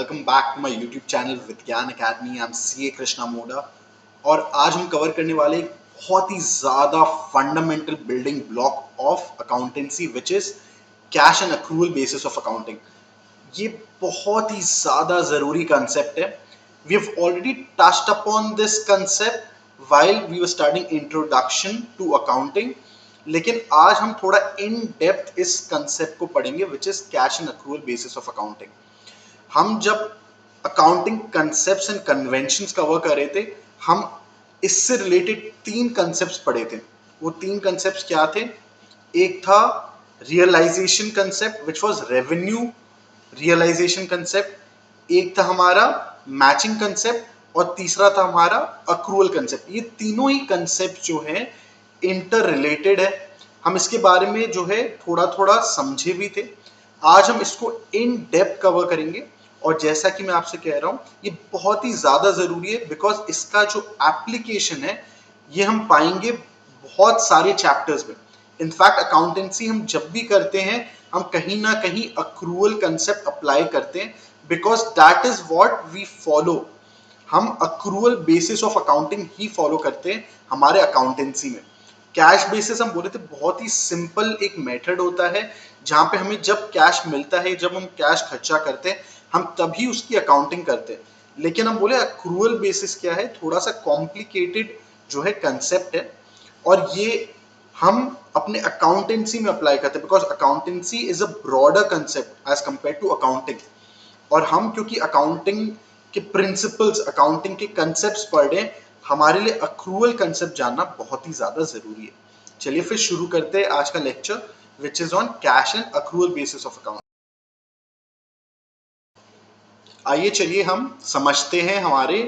welcome back to my YouTube channel Vigyan academy. I am CA Krishna Moda और आज हम cover करने वाले एक बहुत ही ज़्यादा fundamental building block of accountancy which is cash and accrual basis of accounting. ये बहुत ही ज़्यादा ज़रूरी कंसेप्ट है। We have already touched upon this concept while we were starting introduction to accounting, लेकिन आज हम थोड़ा इन डेप्थ इस कंसेप्ट को पढ़ेंगे विच is cash and accrual basis of accounting. हम जब accounting concepts and conventions cover कर रहे थे, हम इससे रिलेटेड 3 कंसेप्ट्स पढ़े थे। वो 3 कंसेप्ट्स क्या थे? एक था realisation concept which was revenue realisation concept, एक था हमारा मैचिंग कंसेप्ट और तीसरा था हमारा अक्रूवल कंसेप्ट। ये तीनों ही कंसेप्ट जो है इंटर रिलेटेड है। हम इसके बारे में जो है थोड़ा थोड़ा समझे भी थे। आज हम इसको इन डेप्थ कवर करेंगे और जैसा कि मैं आपसे कह रहा हूं, ये बहुत ही ज्यादा जरूरी है बिकॉज इसका जो एप्लीकेशन है ये हम पाएंगे बहुत सारे चैप्टर्स में। इनफैक्ट अकाउंटेंसी हम जब भी करते हैं, हम कहीं ना कहीं अक्रूवल कंसेप्ट अप्लाई करते हैं because that is what we follow. हम अक्रूवल बेसिस ऑफ अकाउंटिंग ही फॉलो करते हैं हमारे अकाउंटेंसी में। कैश बेसिस हम बोले थे बहुत ही सिंपल एक मेथड होता है जहां पे हमें जब कैश मिलता है, जब हम कैश खर्चा करते हैं, हम तभी उसकी अकाउंटिंग करते हैं। लेकिन हम बोले अक्रूवल बेसिस क्या है, थोड़ा सा कॉम्प्लिकेटेड जो है कंसेप्ट है और ये हम अपने अकाउंटेंसी में अप्लाई करते हैं because accountancy is a broader concept as compare to accounting. और हम क्योंकि अकाउंटिंग के प्रिंसिपल्स, अकाउंटिंग के कंसेप्ट्स पढ़ रहे हैं, हमारे लिए अक्रूवल कंसेप्ट जानना बहुत ही ज्यादा जरूरी है। चलिए फिर शुरू करते हैं आज का lecture which is on cash and accrual basis of account. आइए चलिए हम समझते हैं हमारे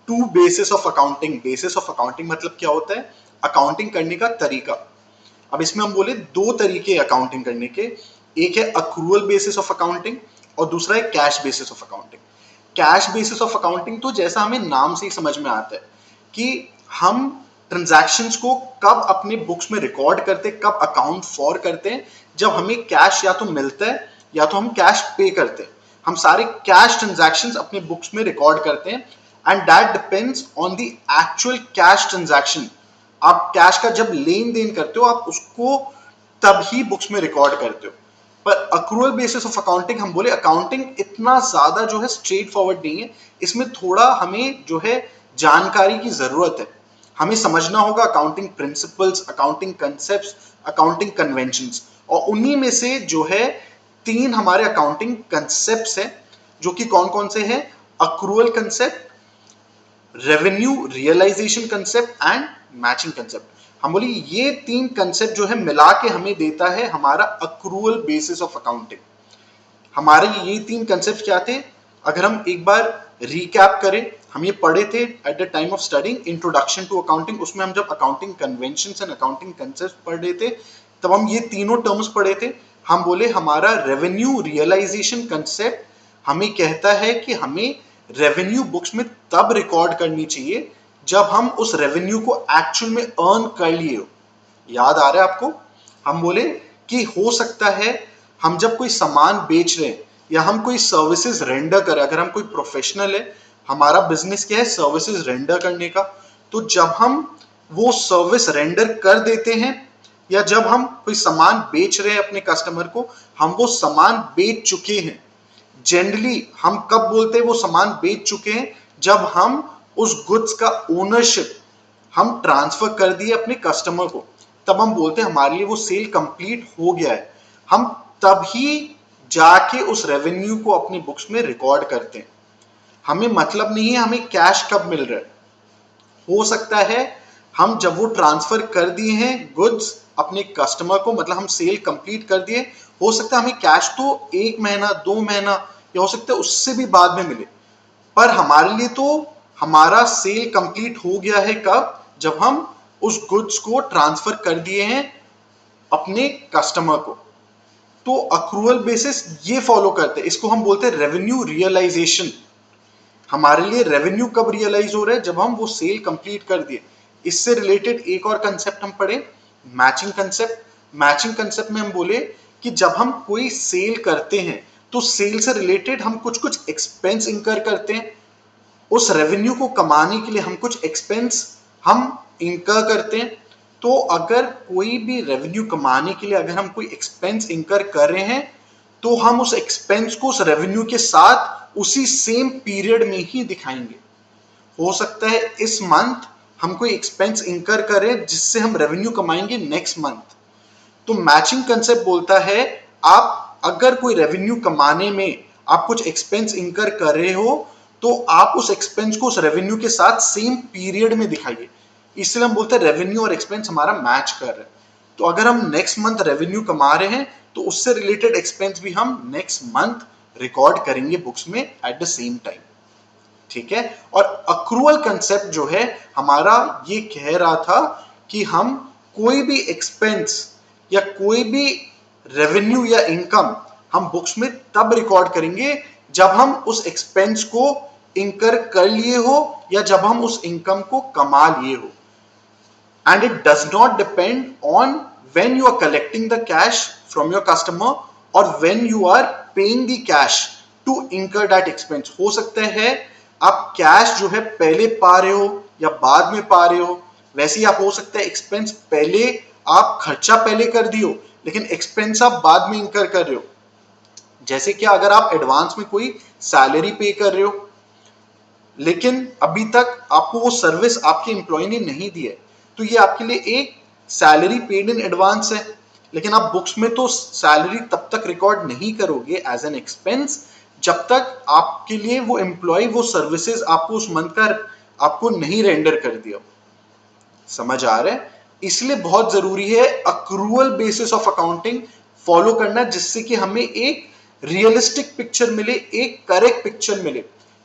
2 basis of accounting. Basis of accounting मतलब क्या होता है? अकाउंटिंग करने का तरीका। अब इसमें हम बोले 2 तरीके अकाउंटिंग करने के, एक है अक्रूवल बेसिस ऑफ अकाउंटिंग और दूसरा है cash basis of accounting. Cash basis of accounting तो जैसा हमें नाम से ही समझ में आता है कि हम ट्रांजैक्शंस को कब अपने बुक्स में रिकॉर्ड करते, कब अकाउंट फॉर करते हैं, जब हमें कैश या तो मिलता है या तो हम कैश पे करते हैं। हम सारे कैश ट्रांजैक्शंस अपने बुक्स में रिकॉर्ड करते हैं and that depends on the actual cash transaction. आप कैश का जब लेन देन करते हो, आप उसको तभी बुक्स में रिकॉर्ड करते हो। पर अक्रूवल बेसिस ऑफ अकाउंटिंग हम बोले अकाउंटिंग इतना ज्यादा जो है स्ट्रेट फॉरवर्ड नहीं है, इसमें थोड़ा हमें जो है जानकारी की जरूरत है। हमें समझना होगा accounting principles, accounting concepts, accounting conventions, और उन्हीं में से जो है 3 हमारे अकाउंटिंग कंसेप्ट्स हैं जो कि कौन कौन से हैं? Accrual concept, revenue realisation concept and matching concept. हम बोली ये 3 कंसेप्ट जो है मिला के हमें देता है हमारा अक्रूवल बेसिस ऑफ अकाउंटिंग। हमारे ये 3 कंसेप्ट क्या थे? अगर हम एक बार रिकैप करें, हम ये पढ़े थे at the time of studying introduction to accounting. उसमें हम जब accounting conventions and accounting concept पढ़ रहे थे तब हम ये तीनों टर्म्स पढ़े थे। हम बोले हमारा रेवेन्यू रियलाइजेशन कंसेप्ट हमें कहता है कि हमें रेवेन्यू बुक्स में तब रिकॉर्ड करनी चाहिए जब हम उस रेवेन्यू को एक्चुअल में अर्न कर लिए हो। याद आ रहा है आपको? हम बोले कि हो सकता है हम जब कोई सामान बेच रहे हैं या हम कोई सर्विसेज रेंडर कर रहे हैं, अगर हम कोई प्रोफेशनल है, हमारा बिजनेस क्या है? सर्विसेज रेंडर करने का। तो जब हम वो सर्विस रेंडर कर देते हैं या जब हम कोई सामान बेच रहे हैं अपने कस्टमर को, हम वो सामान बेच चुके हैं। जनरली हम कब बोलते हैं वो सामान बेच चुके हैं? जब हम उस गुड्स का ओनरशिप हम ट्रांसफर कर दिए अपने कस्टमर को, तब हम बोलते हैं हमारे लिए वो सेल कंप्लीट हो गया है। हम तभी जाके उस रेवेन्यू को अपनी बुक्स में रिकॉर्ड करते हैं। हमें मतलब नहीं है हमें कैश कब मिल रहा है। हो सकता है हम जब वो ट्रांसफर कर दिए हैं गुड्स अपने कस्टमर को, मतलब हम सेल कंप्लीट कर दिए, हो सकता है हमें कैश तो 1 महीना 2 महीना या हो सकता है उससे भी बाद में मिले, पर हमारे लिए तो हमारा सेल कंप्लीट हो गया है कब? जब हम उस गुड्स को ट्रांसफर कर दिए हैं अपने कस्टमर को। तो अक्रूवल बेसिस ये फॉलो करते हैं, इसको हम बोलते हैं रेवेन्यू रियलाइजेशन। हमारे लिए रेवेन्यू कब रियलाइज हो रहा है? जब हम वो सेल कंप्लीट कर दिए। इससे रिलेटेड एक और कंसेप्ट हम पढ़े, मैचिंग कंसेप्ट। मैचिंग कंसेप्ट में हम बोले कि जब हम कोई सेल करते हैं तो सेल से रिलेटेड हम कुछ कुछ एक्सपेंस इंकर करते हैं, उस रेवेन्यू को कमाने के लिए हम कुछ एक्सपेंस हम इंकर करते हैं। तो अगर कोई भी रेवेन्यू कमाने के लिए अगर हम कोई एक्सपेंस इंकर कर रहे हैं तो हम उस एक्सपेंस को उस रेवेन्यू के साथ उसी सेम पीरियड में ही दिखाएंगे। हो सकता है इस मंथ हम कोई एक्सपेंस इंकर करें जिससे हम रेवेन्यू कमाएंगे नेक्स्ट मंथ। तो मैचिंग कंसेप्ट बोलता है आप अगर कोई रेवेन्यू कमाने में आप कुछ एक्सपेंस इंकर कर रहे हो तो आप उस एक्सपेंस को उस रेवेन्यू के साथ सेम पीरियड में दिखाइए। इसलिए हम बोलते हैं रेवेन्यू और एक्सपेंस हमारा मैच कर रहा है। तो अगर हम नेक्स्ट मंथ रेवेन्यू कमा रहे हैं तो उससे रिलेटेड एक्सपेंस भी हम नेक्स्ट मंथ रिकॉर्ड करेंगे बुक्स में एट द सेम टाइम। ठीक है। और अक्रूवल कंसेप्ट जो है हमारा ये कह रहा था कि हम कोई भी एक्सपेंस या कोई भी रेवेन्यू या इनकम हम बुक्स में तब रिकॉर्ड करेंगे जब हम उस एक्सपेंस को इंकर कर लिए हो या जब हम उस इनकम को कमा लिए हो। And it does not depend on when you are collecting the cash from your customer और when you are paying the cash to incur that expense. हो सकता है आप कैश जो है पहले पा रहे हो या बाद में पा रहे हो, वैसे ही आप हो सकता है एक्सपेंस पहले आप खर्चा पहले कर दियो लेकिन एक्सपेंस आप बाद में इंकर कर रहे हो। जैसे कि अगर आप एडवांस में कोई सैलरी पे कर रहे हो लेकिन अभी तक आपको वो सर्विस आपके एम्प्लॉय ने नहीं दी है तो ये आपके लिए एक सैलरी पेड इन एडवांस है, लेकिन आप बुक्स में तो सैलरी तब तक रिकॉर्ड नहीं करोगे एज एन एक्सपेंस जब तक आपके लिए वो एम्प्लॉय वो सर्विसेज आपको उस मंथ का आपको नहीं रेंडर कर दिया। समझ आ रहा है? इसलिए बहुत जरूरी है accrual basis of accounting follow करना जिससे कि हमें एक रियलिस्टिक पिक्चर मिले, एक करेक्ट पिक्चर मिले।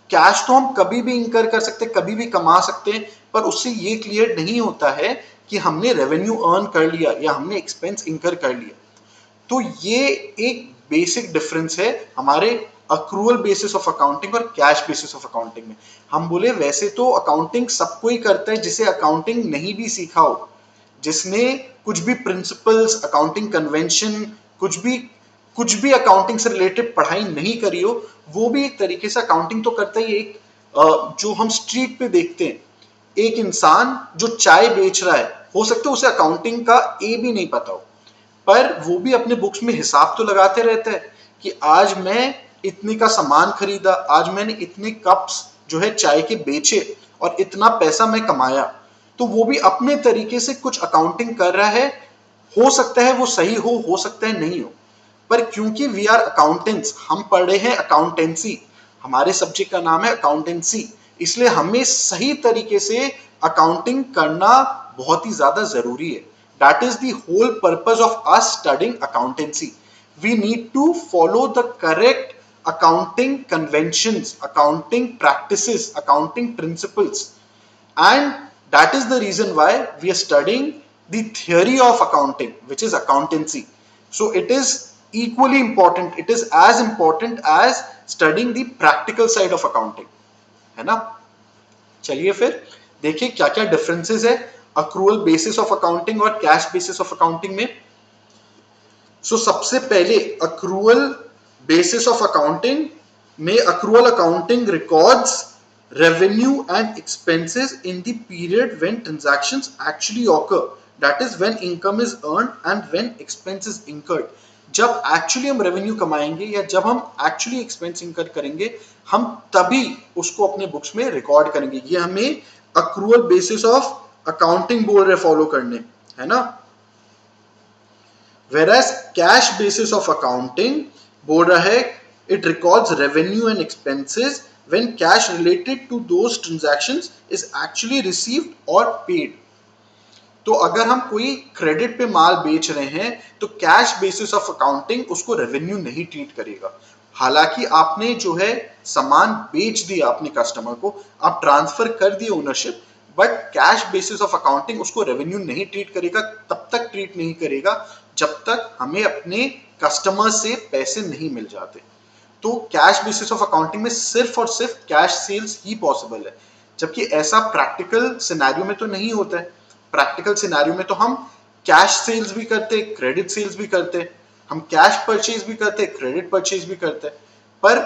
कैश तो हम कभी भी इंकर कर सकते हैं, कभी भी कमा सकते हैं, पर उससे ये क्लियर नहीं होता है कि हमने रेवेन्यू अर्न कर लिया या हमने एक्सपेंस इंकर कर लिया। तो ये एक बेसिक डिफरेंस है हमारे अक्रूवल बेसिस ऑफ अकाउंटिंग और कैश बेसिस ऑफ अकाउंटिंग में। हम बोले वैसे तो अकाउंटिंग सब कोई करता है जिसे अकाउंटिंग नहीं भी सीखा हो, जिसने कुछ भी प्रिंसिपल्स, अकाउंटिंग कन्वेंशन, कुछ भी अकाउंटिंग से रिलेटेड पढ़ाई नहीं करी हो, वो भी एक तरीके से अकाउंटिंग तो करता ही। एक जो हम स्ट्रीट पे देखते हैं एक इंसान जो चाय बेच रहा है, हो सकता है उसे अकाउंटिंग का ए भी नहीं पता हो, पर वो भी अपने बुक्स में हिसाब तो लगाते रहता है कि आज मैं इतने का सामान खरीदा, आज मैंने इतने कप्स जो है चाय के बेचे और इतना पैसा मैं कमाया। तो वो भी अपने तरीके से कुछ अकाउंटिंग कर रहा है। हो सकता है वो सही हो सकता है नहीं हो, पर क्योंकि वी आर अकाउंटेंट्स, हम पढ़े हैं अकाउंटेंसी, हमारे सब्जेक्ट का नाम है अकाउंटेंसी, इसलिए हमें सही तरीके से अकाउंटिंग करना बहुत ही ज्यादा जरूरी है। That is the whole purpose of us studying accountancy. We need to follow the correct accounting conventions, accounting practices, accounting principles. And that is the reason why we are studying the theory of accounting, which is accountancy. So it is equally important, it is as important as studying the practical side of accounting. है ना? चलिए फिर देखिए क्या क्या differences है accrual basis of accounting और cash basis of accounting में। सो सबसे पहले अक्रूवल बेसिस ऑफ अकाउंटिंग में accrual accounting records revenue and expenses in the period when transactions actually occur, that is when income is earned and when expense is incurred. जब actually हम revenue कमाएंगे या जब हम एक्चुअली एक्सपेंस इंकर करेंगे, हम तभी उसको अपने बुक्स में रिकॉर्ड करेंगे। ये हमें अक्रूवल बेसिस ऑफ अकाउंटिंग बोल रहे फॉलो करने, है ना। Whereas cash basis of accounting बोल रहा है it records revenue and expenses when cash related to those transactions is actually received और पेड। तो अगर हम कोई क्रेडिट पे माल बेच रहे हैं तो कैश बेसिस ऑफ अकाउंटिंग उसको रेवेन्यू नहीं ट्रीट करेगा। हालांकि आपने जो है सामान बेच दिया अपने कस्टमर को, आप ट्रांसफर कर दिए ownership, but cash basis of accounting उसको रेवेन्यू नहीं ट्रीट करेगा, तब तक ट्रीट नहीं करेगा जब तक हमें अपने कस्टमर से पैसे नहीं मिल जाते। तो कैश बेसिस ऑफ अकाउंटिंग में सिर्फ और सिर्फ कैश सेल्स ही पॉसिबल है, जबकि ऐसा प्रैक्टिकल सिनेरियो में तो नहीं होता है। प्रैक्टिकल सिनेरियो में तो हम कैश सेल्स भी करते, क्रेडिट सेल्स भी करते, हम कैश परचेज भी करते हैं, क्रेडिट परचेज भी करते हैं, पर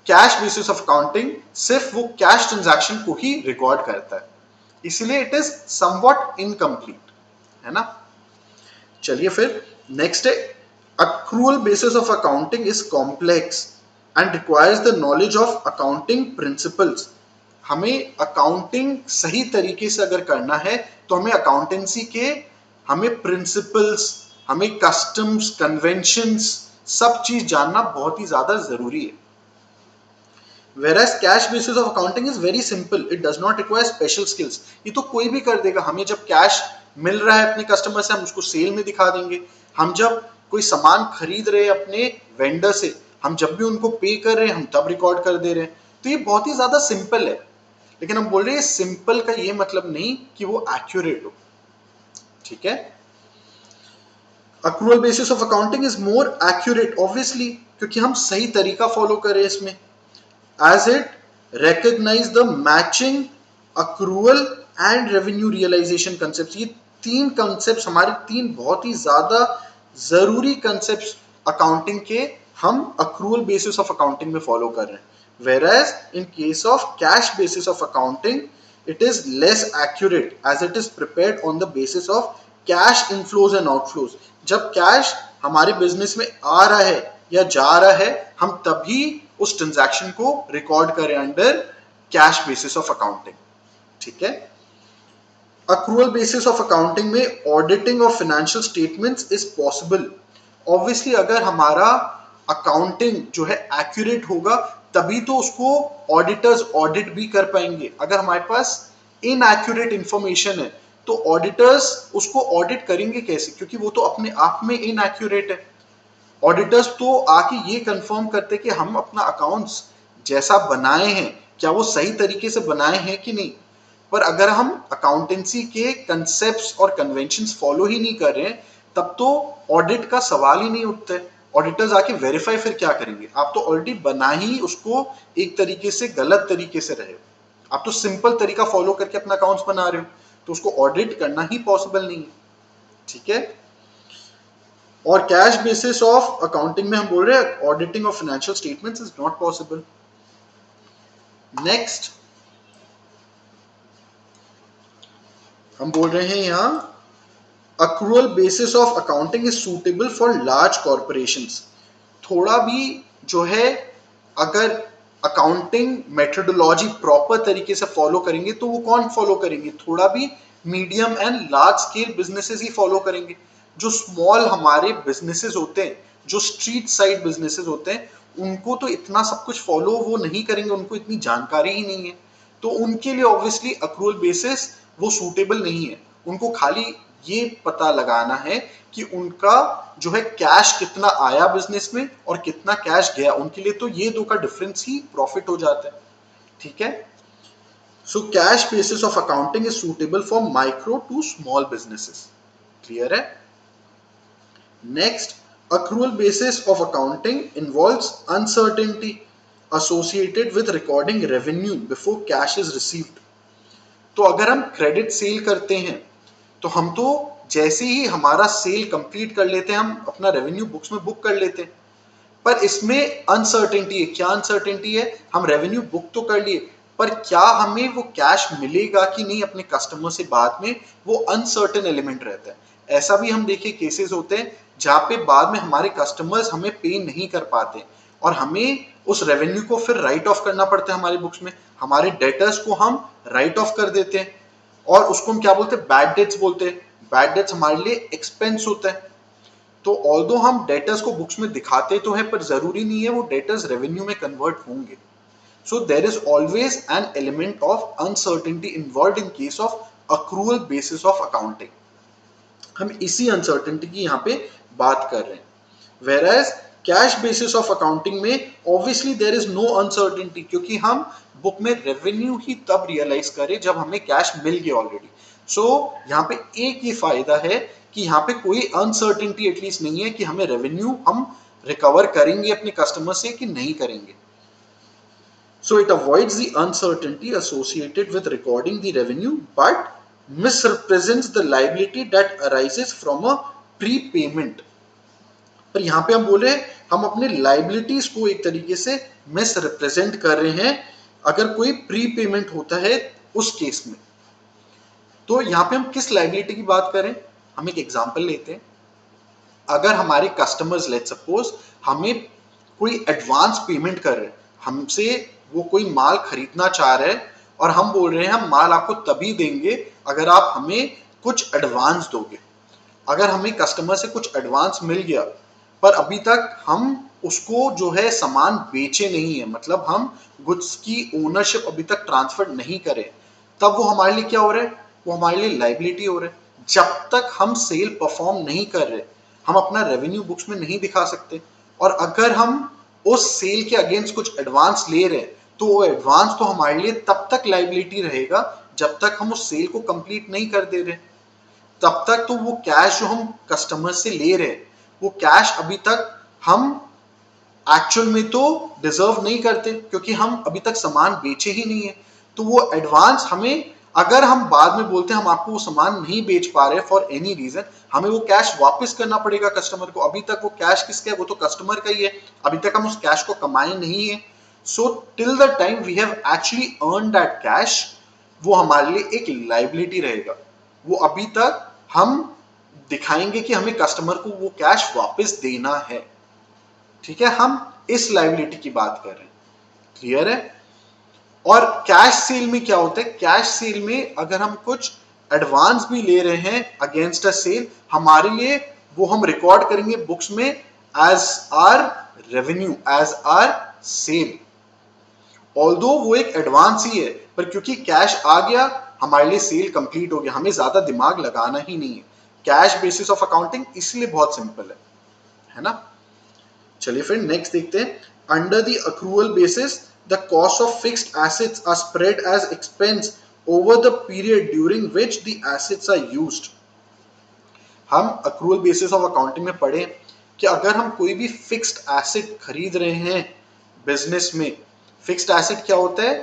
कैश बेसिस ऑफ अकाउंटिंग सिर्फ वो कैश ट्रांजैक्शन को ही रिकॉर्ड करता है, इसलिए इट इज समवॉट इनकम्प्लीट, है ना। चलिए फिर नेक्स्ट है, accrual basis of accounting is complex and requires the knowledge of accounting principles. हमें अकाउंटिंग सही तरीके से अगर करना है तो हमें अकाउंटेंसी के हमें प्रिंसिपल्स, हमें कस्टम्स, कन्वेंशंस, सब चीज जानना बहुत ही ज्यादा जरूरी है। Whereas cash basis of accounting is very simple, it does not require special skills। ये तो कोई भी कर देगा, हमें जब कैश मिल रहा है अपने कस्टमर से हम उसको सेल में दिखा देंगे, हम जब कोई सामान खरीद रहे हैं अपने वेंडर से, हम जब भी उनको पे कर रहे हैं हम तब रिकॉर्ड कर दे रहे हैं। तो ये बहुत ही ज्यादा सिंपल है, लेकिन हम बोल रहे हैं सिंपल का ये मतलब नहीं कि वो एक्यूरेट हो, ठीक है। Accrual basis of accounting is more accurate obviously, क्योंकि हम सही तरीका फॉलो करें इसमें, as it recognize the matching accrual and revenue realization concepts। ये तीन concepts हमारे तीन बहुत ही ज्यादा जरूरी concepts अकाउंटिंग के हम accrual basis of accounting में फॉलो कर रहे हैं, whereas in case of cash basis of accounting it is less accurate as it is prepared on the basis of cash inflows and outflows। जब cash हमारे business में आ रहा है या जा रहा है हम तभी उस ट्रांजैक्शन को रिकॉर्ड करें under cash basis of accounting, ठीक है। अक्रूअल बेसिस ऑफ अकाउंटिंग में auditing of financial statements is possible. Obviously अगर हमारा अकाउंटिंग जो है एक्यूरेट होगा तभी तो उसको ऑडिटर्स ऑडिट भी कर पाएंगे। अगर हमारे पास इनएक्यूरेट इंफॉर्मेशन है तो ऑडिटर्स उसको ऑडिट करेंगे कैसे, क्योंकि वो तो अपने आप में इनएक्यूरेट है। ऑडिटर्स तो आके ये कंफर्म करते कि हम अपना अकाउंट्स जैसा बनाए हैं क्या वो सही तरीके से बनाए हैं कि नहीं। पर अगर हम अकाउंटेंसी के कंसेप्ट्स और कन्वेंशंस फॉलो ही नहीं कर रहे हैं तब तो ऑडिट का सवाल ही नहीं उठता है। ऑडिटर्स आके वेरीफाई फिर क्या करेंगे, आप तो ऑलरेडी बना ही उसको एक तरीके से गलत तरीके से रहे हो, आप तो सिंपल तरीका फॉलो करके अपना अकाउंट्स बना रहे हो, तो उसको ऑडिट करना ही पॉसिबल नहीं है, ठीक है। और कैश बेसिस ऑफ अकाउंटिंग में हम बोल रहे हैं auditing of financial statements is not possible. Next हम बोल रहे हैं यहां accrual basis of accounting is suitable for large corporations. थोड़ा भी जो है अगर अकाउंटिंग मेथोडोलॉजी प्रॉपर तरीके से फॉलो करेंगे तो वो कौन फॉलो करेंगे, थोड़ा भी medium and large scale businesses he follow करेंगे। जो स्मॉल हमारे बिजनेसेस होते हैं, जो स्ट्रीट साइड बिजनेसेस होते हैं, उनको तो इतना सब कुछ फॉलो वो नहीं करेंगे, उनको इतनी जानकारी ही नहीं है, तो उनके लिए ऑब्वियसली अक्रूअल बेसिस वो सूटेबल नहीं है। उनको खाली ये पता लगाना है कि उनका जो है कैश कितना आया बिजनेस में और कितना कैश गया, उनके लिए तो ये दो का डिफरेंस ही प्रॉफिट हो जाता है, ठीक है। So cash basis of accounting is suitable for micro to small businesses, clear है। Next, accrual basis of accounting involves uncertainty associated with recording revenue before cash is received। तो अगर हम क्रेडिट सेल करते हैं तो हम तो जैसे ही हमारा सेल कंप्लीट कर लेते हैं हम अपना रेवेन्यू बुक्स में बुक कर लेते हैं, पर इसमें अनसर्टेनिटी है। क्या अनसर्टेनिटी है, हम रेवेन्यू बुक तो कर लिए पर क्या हमें वो कैश मिलेगा कि नहीं अपने कस्टमर से बाद में, वो अनसर्टेन एलिमेंट रहता है। ऐसा भी हम देखिए केसेस होते हैं जहाँ पे बाद में हमारे कस्टमर्स हमें पे नहीं कर पाते और हमें उस रेवेन्यू को फिर राइट ऑफ करना पड़ता है हमारी बुक्स में, हमारे डेटर्स को हम राइट ऑफ कर देते हैं और उसको हम क्या बोलते हैं, बैड डेट्स बोलते हैं। बैड डेट्स हमारे लिए एक्सपेंस होता है। तो ऑल्दो हम डेटर्स को बुक्स में दिखाते तो है पर जरूरी नहीं है वो डेटर्स रेवेन्यू में कन्वर्ट होंगे। So there is always an element of uncertainty involved in case of accrual basis of accounting. हम इसी अनसर्टेनिटी की यहाँ पे बात कर रहे हैं। Whereas cash basis of accounting में obviously there is no uncertainty, क्योंकि हम बुक में रेवेन्यू ही तब रियलाइज करें जब हमें कैश मिल गया ऑलरेडी। सो यहाँ पे एक ही फायदा है कि यहाँ पे कोई अनसर्टेनिटी एटलीस्ट नहीं है कि हमें रेवेन्यू हम रिकवर करेंगे अपने कस्टमर से कि नहीं करेंगे। So it avoids the uncertainty associated with recording the revenue but misrepresents the liability that arises from a prepayment। पर यहाँ पे हम बोल रहे हैं हम अपने लाइबिलिटीज को एक तरीके से मिस रिप्रेजेंट कर रहे हैं अगर कोई प्री पेमेंट होता है उस केस में। तो यहाँ पे हम किस लाइबिलिटी की बात करें, हम एक एग्जांपल लेते हैं। अगर हमारे कस्टमर्स लेट्स सपोज हमें कोई एडवांस पेमेंट कर रहे हैं, हमसे वो कोई माल खरीदना चाह रहे हैं और हम बोल रहे हैं हम माल आपको तभी देंगे अगर आप हमें कुछ एडवांस दोगे। अगर हमें कस्टमर से कुछ एडवांस मिल गया पर अभी तक हम उसको जो है सामान बेचे नहीं है, मतलब हम गुड्स की ओनरशिप अभी तक ट्रांसफर नहीं करें, तब वो हमारे लिए क्या हो रहा है, वो हमारे लिए लाइबिलिटी हो रहा है। जब तक हम सेल परफॉर्म नहीं कर रहे हम अपना रेवेन्यू बुक्स में नहीं दिखा सकते। और अगर हम उस सेल के अगेंस्ट कुछ एडवांस ले रहे हैं तो वो एडवांस तो हमारे लिए तब तक लाइबिलिटी रहेगा जब तक हम उस सेल को कंप्लीट नहीं कर दे रहे। तब तक तो वो कैश जो हम कस्टमर से ले रहे हैं वो कैश अभी तक हम एक्चुअल में तो डिजर्व नहीं करते क्योंकि हम अभी तक सामान बेचे ही नहीं है। तो वो एडवांस हमें, अगर हम बाद में बोलते हैं हम आपको वो सामान नहीं बेच पा रहे फॉर एनी रीजन, हमें वो कैश वापस करना पड़ेगा कस्टमर को। अभी तक वो कैश किसका है, वो तो कस्टमर का ही है, अभी तक हम उस कैश को कमाए नहीं है। So till the time we have actually earn that cash, वो हमारे लिए एक लाइबिलिटी रहेगा। वो अभी तक हम दिखाएंगे कि हमें कस्टमर को वो कैश वापस देना है। ठीक है, हम इस लाइबिलिटी की बात कर रहे हैं, क्लियर है। और कैश सेल में क्या होता है, कैश सेल में अगर हम कुछ एडवांस भी ले रहे हैं अगेंस्ट अ सेल, हमारे लिए वो हम रिकॉर्ड करेंगे बुक्स में as our revenue, as our sale. Although वो एक एडवांस ही है पर क्योंकि कैश आ गया हमारे लिए सेल कंप्लीट हो गया, हमें ज्यादा दिमाग लगाना ही नहीं है। कैश बेसिस ऑफ अकाउंटिंग इसलिए बहुत सिंपल है ना। चलिए फिर नेक्स्ट देखते हैं। Under the accrual basis the cost of fixed assets are spread as expense over the period during which the assets are used. हम अक्रूवल बेसिस ऑफ अकाउंटिंग में पढ़े कि अगर हम कोई भी फिक्स्ड एसेट खरीद रहे हैं बिजनेस में, फिक्स्ड एसेट क्या होता है,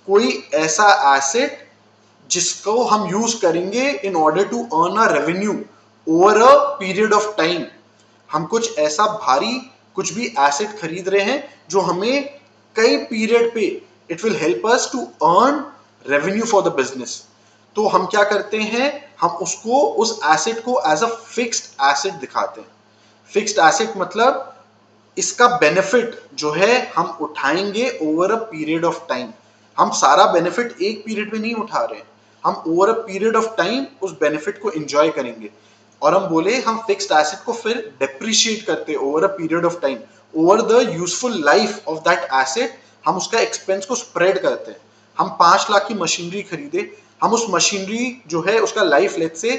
कोई ऐसा एसेट जिसको हम यूज करेंगे in order to earn a revenue over a period of time. हम कुछ ऐसा भारी कुछ भी एसेट खरीद रहे हैं जो हमें कई पीरियड पे it will help us to earn revenue for the business. तो हम क्या करते हैं, हम उसको उस एसेट को एज अ फिक्स्ड एसेट दिखाते हैं। फिक्स्ड एसेट मतलब इसका बेनिफिट जो है हम उठाएंगे over a period of time. हम सारा बेनिफिट एक पीरियड में नहीं उठा रहे हैं, हम over a period of time उस बेनिफिट को एंजॉय करेंगे। और हम बोले हम फिक्स्ड एसेट को फिर डेप्रिशिएट करते हैं over a period of time, over the useful life of that asset हम उसका एक्सपेंस को स्प्रेड करते हैं। हम 5 लाख की मशीनरी खरीदे, हम उस मशीनरी जो है उसका लाइफ लेट से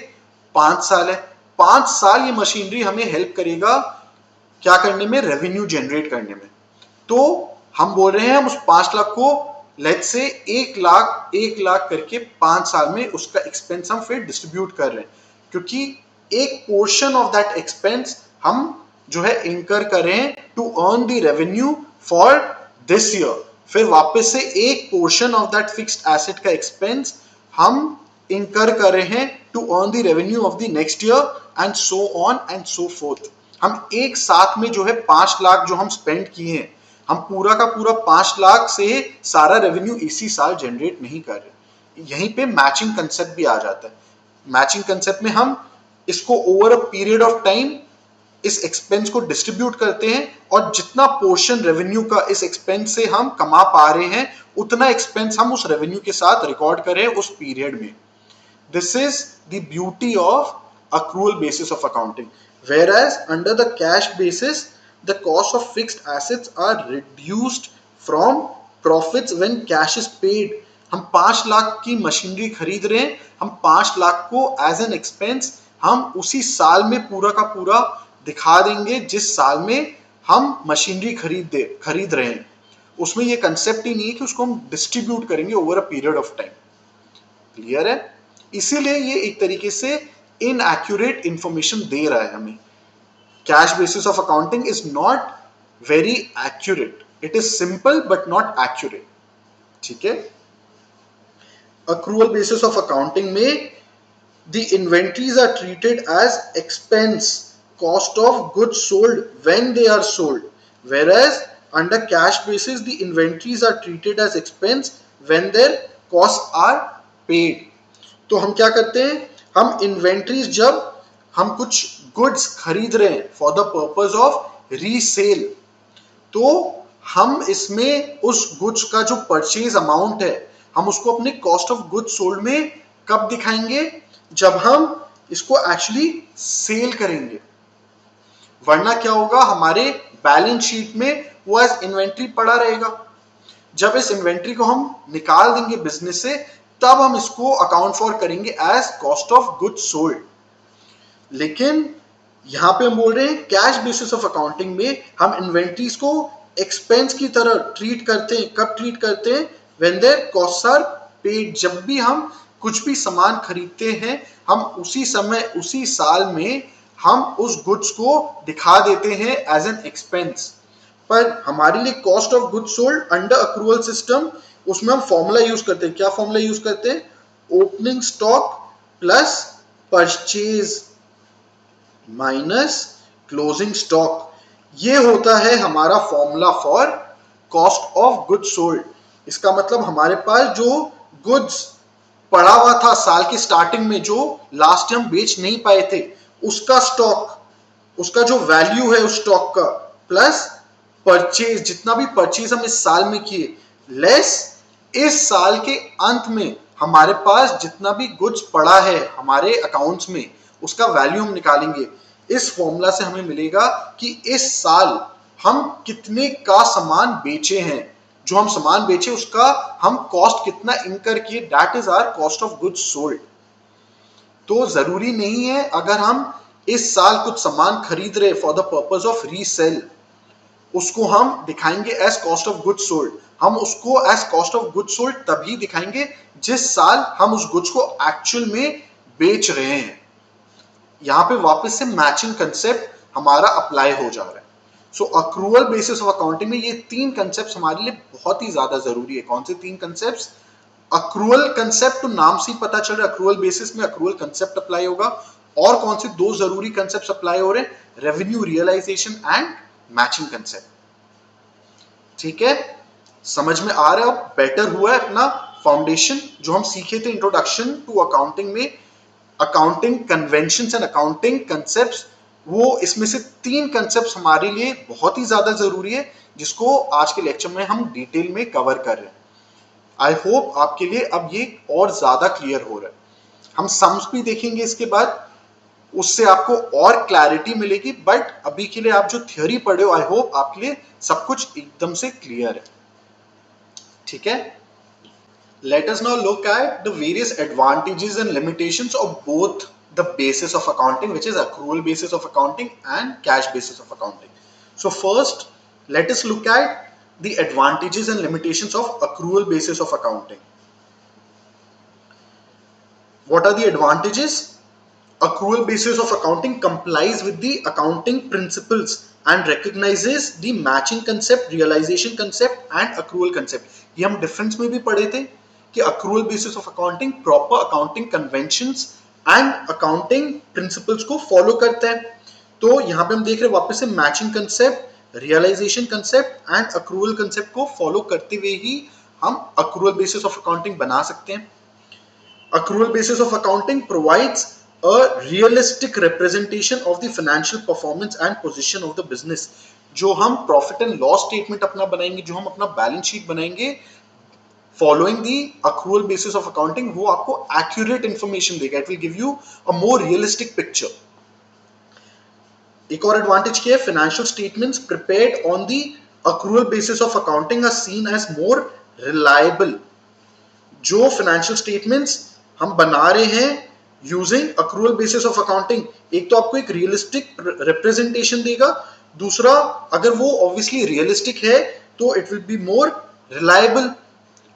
5 साल है, 5 साल ये मशीनरी हमें हेल्प करेगा क्या करने में, रेवेन्यू जनरेट करने में। तो हम बोल रहे हैं हम उस 5 लाख को लेट से 1 लाख करके 5 साल में उसका एक्सपेंस हम फिर डिस्ट्रीब्यूट कर रहे हैं, क्योंकि एक पोर्शन ऑफ दैट एक्सपेंस हम जो है इंकर करें to earn the revenue for this year. फिर वापस से एक portion of that fixed asset का एक्सपेंस हम इंकर कर रहे हैं to earn the revenue of the next year and so on and so forth. हम एक साथ में जो है 5 लाख जो हम स्पेंड किए हैं, हम पूरा का पूरा 5 लाख से सारा रेवेन्यू इसी साल जनरेट नहीं कर रहे। यहीं पे मैचिंग कंसेप्ट भी आ जाता है। मैचिंग कंसेप्ट में हम इसको over a period of time इस एक्सपेंस को डिस्ट्रीब्यूट करते हैं और जितना पोर्शन रेवेन्यू का इस एक्सपेंस से हम कमा पा रहे हैं उतना एक्सपेंस हम उस रेवेन्यू के साथ रिकॉर्ड करें उस पीरियड में। This is the beauty of accrual basis of accounting, whereas under the cash basis the cost of fixed assets are reduced from profits when cash is paid। हम 5 लाख की machinery खरीद रहे हैं, हम 5 लाख को एज एन एक्सपेंस हम उसी साल में पूरा का पूरा दिखा देंगे जिस साल में हम मशीनरी खरीद रहे हैं। उसमें ये कंसेप्ट ही नहीं है कि उसको हम डिस्ट्रीब्यूट करेंगे over a period of time. Clear है। इसीलिए ये एक तरीके से इनएक्यूरेट इंफॉर्मेशन दे रहा है हमें। Cash basis of accounting is not very accurate, it is simple but not accurate. ठीक है। अक्रूवल बेसिस ऑफ अकाउंटिंग में the inventories are treated as expense cost of goods sold when they are sold, whereas under cash basis the inventories are treated as expense when their costs are paid. तो हम क्या करते हैं, हम inventories जब हम कुछ गुड्स खरीद रहे हैं for the purpose of resale, तो हम इसमें उस गुड्स का जो परचेज अमाउंट है हम उसको अपने कॉस्ट ऑफ गुड्स सोल्ड में कब दिखाएंगे, जब हम इसको एक्चुअली सेल करेंगे। वरना क्या होगा, हमारे बैलेंस शीट में वो एज इन्वेंट्री पड़ा रहेगा। जब इस इन्वेंट्री को हम निकाल देंगे बिजनेस से, तब हम इसको अकाउंट फॉर करेंगे as cost of goods sold. लेकिन यहां पे हम बोल रहे हैं कैश बेसिस ऑफ अकाउंटिंग में हम इन्वेंट्रीज को एक्सपेंस की तरह ट्रीट करते हैं। कब ट्रीट करते हैं, when their costs are paid. जब भी हम कुछ भी सामान खरीदते हैं हम उसी समय उसी साल में हम उस गुड्स को दिखा देते हैं एज एन एक्सपेंस। पर हमारे लिए cost of goods sold under accrual system, उसमें हम फॉर्मूला यूज करते हैं। क्या फॉर्मूला यूज करते हैं, opening stock plus purchase minus closing stock. ये होता है हमारा formula for cost of goods sold. इसका मतलब हमारे पास जो गुड्स पड़ा हुआ था साल की स्टार्टिंग में, जो लास्ट हम बेच नहीं पाए थे, उसका स्टॉक, उसका जो वैल्यू है उस स्टॉक का, प्लस परचेज, जितना भी परचेज हम इस साल में किए, लेस इस साल के अंत में हमारे पास जितना भी गुड्स पड़ा है हमारे अकाउंट्स में, उसका वैल्यू हम निकालेंगे। इस फॉर्मूला से हमें मिलेगा कि इस साल हम कितने का सामान बेचे हैं, जो हम सामान बेचे उसका हम कॉस्ट कितना इंकर किए, that is our cost of goods sold. तो जरूरी नहीं है अगर हम इस साल कुछ सामान खरीद रहे for the purpose of resale, उसको हम दिखाएंगे as cost of goods sold. हम उसको as cost of goods sold तभी दिखाएंगे जिस साल हम उस गुड्स को एक्चुअल में बेच रहे हैं। यहां पे वापस से मैचिंग कंसेप्ट हमारा अप्लाई हो जा रहा है। सो अक्रूवल बेसिस ऑफ अकाउंटिंग में ये तीन कंसेप्ट हमारे लिए बहुत ही ज्यादा जरूरी है। कौन से तीन कंसेप्ट, अक्रूवल कंसेप्ट तो नाम से ही पता चल रहा है, अक्रूवल बेसिस में अक्रूवल कंसेप्ट अप्लाई होगा। और कौन से दो जरूरी कंसेप्ट अप्लाई हो रहे हैं, revenue realisation and matching concept. ठीक है, समझ में आ रहा है, अब बेटर हुआ है अपना फाउंडेशन जो हम सीखे थे इंट्रोडक्शन टू अकाउंटिंग में, accounting conventions and accounting concepts, वो इसमें से तीन कंसेप्ट्स हमारे लिए बहुत ही ज्यादा जरूरी है, जिसको आज के लेक्चर में हम डिटेल में कवर कर रहे हैं। आई होप आपके लिए अब ये और ज्यादा क्लियर हो रहा है। हम सम्स भी देखेंगे इसके बाद, उससे आपको और क्लैरिटी मिलेगी। बट अभी के लिए आप जो थ्योरी पढ़े हो, आई होप आपके लिए सब कुछ एकदम से क्लियर है। ठीक है, let us now look at the various advantages and limitations of both the basis of accounting, which is accrual basis of accounting and cash basis of accounting. So first let us look at the advantages and limitations of accrual basis of accounting. What are the advantages? Accrual basis of accounting complies with the accounting principles and recognizes the matching concept, realization concept and accrual concept. ये हम difference में भी पढ़े थे कि accrual basis of accounting proper accounting conventions and accounting principles को follow करता है। तो यहाँ पे हम देख रहे हैं वापस से matching concept, realization concept and accrual concept को follow करते हुए ही हम accrual basis of accounting बना सकते हैं। Accrual basis of accounting provides a realistic representation of the financial performance and position of the business. जो हम प्रॉफिट एंड लॉस स्टेटमेंट अपना बनाएंगे, जो हम अपना बैलेंस शीट बनाएंगे following the accrual basis of accounting, वो आपको accurate information देगा। It will give you a more realistic picture. एक और एडवांटेज क्या है, financial statements prepared on the accrual basis of accounting are seen as more reliable. जो financial statements हम बना रहे हैं using accrual basis of accounting, एक तो आपको एक रियलिस्टिक रिप्रेजेंटेशन देगा, दूसरा अगर वो ऑब्वियसली रियलिस्टिक है तो it will be more reliable.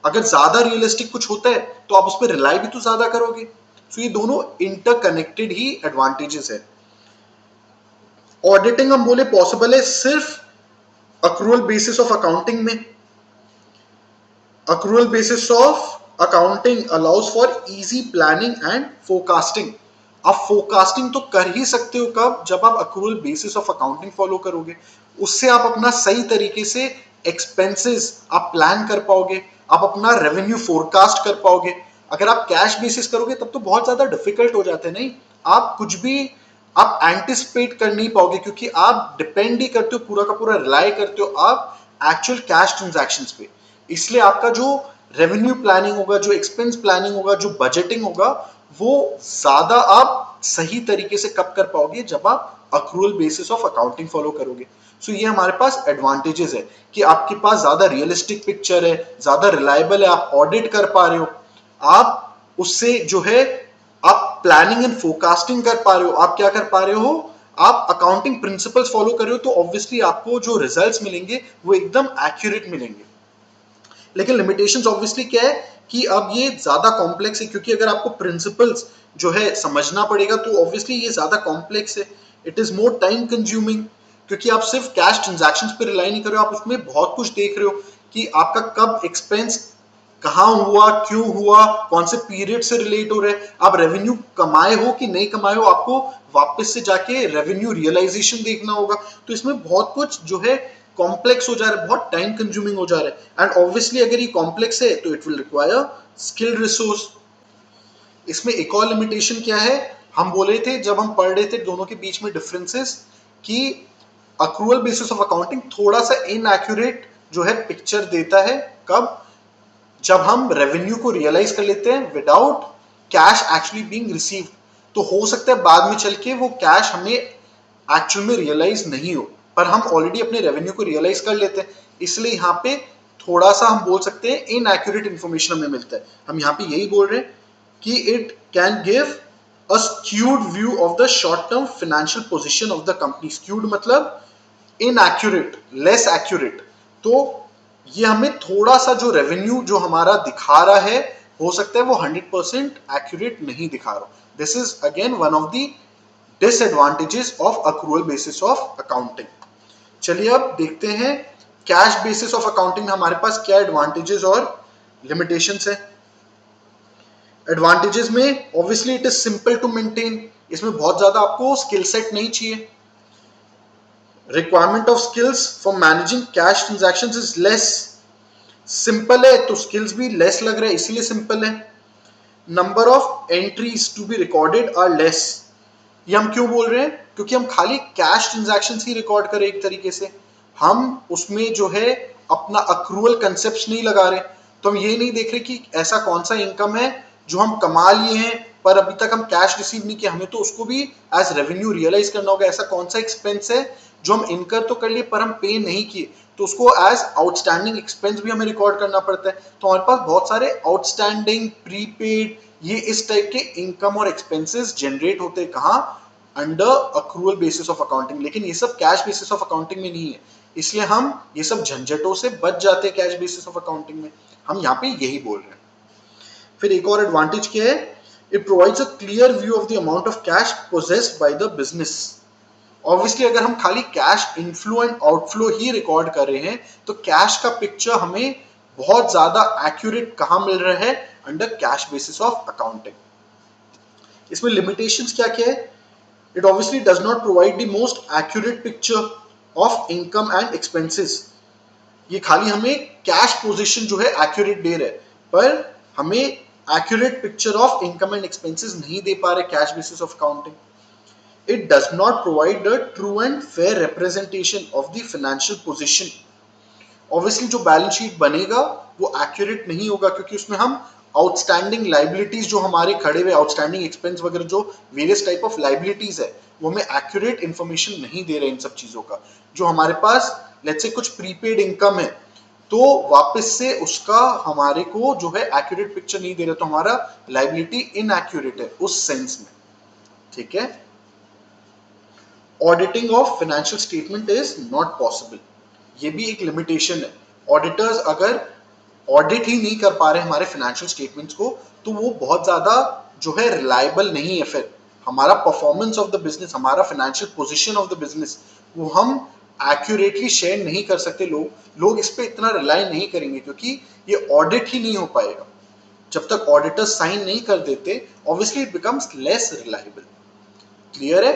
अगर ज्यादा रियलिस्टिक कुछ होता है तो आप उस पर रिलाई भी तो ज्यादा करोगे। तो ये दोनों इंटरकनेक्टेड ही एडवांटेजेस है। ऑडिटिंग हम बोले पॉसिबल है सिर्फ accrual basis of accounting में। accrual basis of accounting allows for easy planning and forecasting. आप फोरकास्टिंग तो कर ही सकते हो कब, जब आप accrual basis of accounting follow करोगे। उससे आप अपना सही तरीके से एक्सपेंसेस आप प्लान कर पाओगे, आप अपना रेवेन्यू फोरकास्ट कर पाओगे। अगर आप कैश बेसिस करोगे तब तो बहुत ज्यादा डिफिकल्ट हो जाते हैं, नहीं आप कुछ भी आप एंटिसिपेट कर नहीं पाओगे, क्योंकि आप डिपेंड ही करते हो, पूरा का पूरा रिलाई करते हो आप एक्चुअल कैश ट्रांजैक्शंस पे। इसलिए आपका जो रेवेन्यू प्लानिंग होगा, जो एक्सपेंस प्लानिंग होगा, जो बजटिंग होगा, वो ज्यादा आप सही तरीके से कब कर पाओगे, जब आप accrual basis of accounting follow करोगे। सो ये हमारे पास एडवांटेजेस है कि आपके पास ज्यादा रियलिस्टिक पिक्चर है, ज्यादा रिलायबल है, आप ऑडिट कर पा रहे हो, आप उससे जो है आप प्लानिंग एंड फोरकास्टिंग कर पा रहे हो, आप क्या कर पा रहे हो, आप अकाउंटिंग प्रिंसिपल्स फॉलो कर रहे हो, तो ऑब्वियसली आपको जो रिजल्ट्स मिलेंगे वो एकदम एक्यूरेट मिलेंगे। लेकिन लिमिटेशंस ऑब्वियसली क्या है कि अब ये ज्यादा कॉम्प्लेक्स है, क्योंकि अगर आपको प्रिंसिपल्स जो है समझना पड़ेगा तो ऑब्वियसली ये ज्यादा कॉम्प्लेक्स है, it is more time consuming, क्योंकि आप सिर्फ कैश ट्रांजैक्शंस पे रिलाई नहीं कर रहे हो, आप उसमें बहुत कुछ देख रहे हो कि आपका कब एक्सपेंस कहाँ हुआ, क्यों हुआ, कौन से पीरियड से रिलेट हो रहे हैं, आप रेवेन्यू कमाए हो कि नहीं कमाए हो, आपको वापस से जाके रेवेन्यू रियलाइजेशन देखना होगा। तो इसमें बहुत कुछ जो है कॉम्प्लेक्स हो जा रहा है, बहुत टाइम कंज्यूमिंग हो जा रहा है, एंड ऑब्वियसली अगर ये कॉम्प्लेक्स है तो it will require skilled resource. इसमें एक और लिमिटेशन क्या है, हम बोले थे जब हम पढ़ रहे थे दोनों के बीच में डिफरेंसेस, कि अक्रूवल बेसिस ऑफ अकाउंटिंग थोड़ा सा इनएक्यूरेट जो है पिक्चर देता है, कब, जब हम रेवेन्यू को रियलाइज कर लेते हैं without cash actually being received. तो हो सकता है बाद में चल के वो कैश हमें एक्चुअल में रियलाइज नहीं हो, पर हम ऑलरेडी अपने रेवेन्यू को रियलाइज कर लेते हैं, इसलिए यहाँ पे थोड़ा सा हम बोल सकते हैं इनएक्यूरेट इंफॉर्मेशन हमें मिलता है। हम यहाँ पे यही बोल रहे हैं कि it can give a skewed view of the short term financial position of the company. Skewed मतलब इनएक्यूरेट, लेस एक्यूरेट। तो ये हमें थोड़ा सा जो रेवेन्यू जो हमारा दिखा रहा है, हो सकता है वो 100% एक्यूरेट नहीं दिखा रहा। This is again one of the disadvantages of accrual basis of accounting. चलिए अब देखते हैं कैश बेसिस ऑफ अकाउंटिंग में हमारे पास क्या एडवांटेजेस और लिमिटेशंस है। एडवांटेजेस में obviously it is simple to maintain, इसमें बहुत ज्यादा आपको स्किल सेट नहीं चाहिए। Requirement of skills for managing cash transactions is less, simple है तो स्किल्स भी लेस लग रहा है, इसीलिए सिंपल है। Number of entries to be recorded are less, ये हम क्यों बोल रहे हैं, क्योंकि हम खाली कैश ट्रांजैक्शंस ही रिकॉर्ड करें एक तरीके से, हम उसमें जो है अपना अक्रूवल कंसेप्ट नहीं लगा रहे। तो हम ये नहीं देख रहे कि ऐसा कौन सा इनकम है जो हम कमा लिए हैं पर अभी तक हम कैश रिसीव नहीं किया, हमें तो उसको भी एज रेवेन्यू रियलाइज करना होगा। ऐसा कौन सा एक्सपेंस है जो हम इनकर तो कर लिए पर हम पे नहीं किए, तो उसको एज आउटस्टैंडिंग एक्सपेंस भी हमें रिकॉर्ड करना पड़ता है। तो हमारे पास बहुत सारे आउटस्टैंडिंग, प्रीपेड, ये इस टाइप के इनकम और एक्सपेंसेस जनरेट होते हैं कहाँ, under accrual basis of accounting. लेकिन ये सब कैश बेसिस ऑफ अकाउंटिंग में नहीं है, इसलिए हम ये सब झंझटों से बच जाते हैं कैश बेसिस ऑफ अकाउंटिंग में। हम यहाँ पे यही बोल रहे हैं। फिर एक और एडवांटेज क्या है, it provides a clear view of the amount of cash possessed by the business. Obviously अगर हम खाली cash inflow and outflow he record कर रहे हैं तो कैश का पिक्चर हमें बहुत ज्यादा एक्यूरेट कहां मिल रहा है, under cash basis of accounting. इसमें लिमिटेशंस क्या क्या है, it obviously does not provide the most accurate picture of income and expenses. ये खाली हमें कैश पोजीशन जो है एक्यूरेट दे रहा है, पर हमें accurate picture of income and expenses नहीं दे पा रहे cash basis of accounting. It does not provide a true and fair representation of the financial position. Obviously जो बैलेंस शीट बनेगा वो एक्यूरेट नहीं होगा, क्योंकि उसमें हम आउटस्टैंडिंग लाइबिलिटीज जो हमारे खड़े हुए आउटस्टैंडिंग एक्सपेंस वगैरह जो वेरियस टाइप ऑफ लाइबिलिटीज है, वो हमें एक्यूरेट इंफॉर्मेशन नहीं दे रहे इन सब चीजों का। जो हमारे पास लेट्स से कुछ प्रीपेड इनकम है तो वापस से उसका हमारे को जो है एक्यूरेट पिक्चर नहीं दे रहा, तो हमारा लाइबिलिटी इनएक्यूरेट है उस सेंस में। ठीक है, auditing of financial statement is not possible, ये भी एक लिमिटेशन है। ऑडिटर्स अगर ऑडिट ही नहीं कर पा रहे हमारे फाइनेंशियल स्टेटमेंट्स को, तो वो बहुत ज्यादा जो है रिलायबल नहीं है। फिर हमारा परफॉर्मेंस ऑफ द बिजनेस, हमारा financial position of the business, वो हम एक्यूरेटली शेयर नहीं कर सकते। लोग इस पे इतना रिलाई नहीं करेंगे, क्योंकि ये ऑडिट ही नहीं हो पाएगा। जब तक ऑडिटर्स साइन नहीं कर देते, obviously it becomes less reliable. Clear है?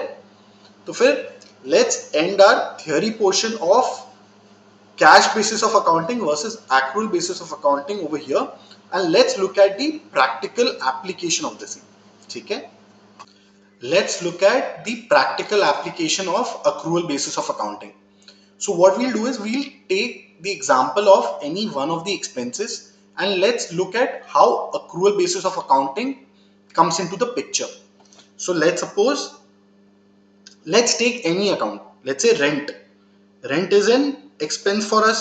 तो फिर let's end our theory portion of cash basis of accounting versus accrual basis of accounting over here, and let's look at the practical application of this. ठीक है, let's look at the practical application of accrual basis of accounting. So what we'll do is we'll take the example of any one of the expenses and let's look at how accrual basis of accounting comes into the picture. So let's suppose, let's take any account. Let's say rent. Rent is an expense for us,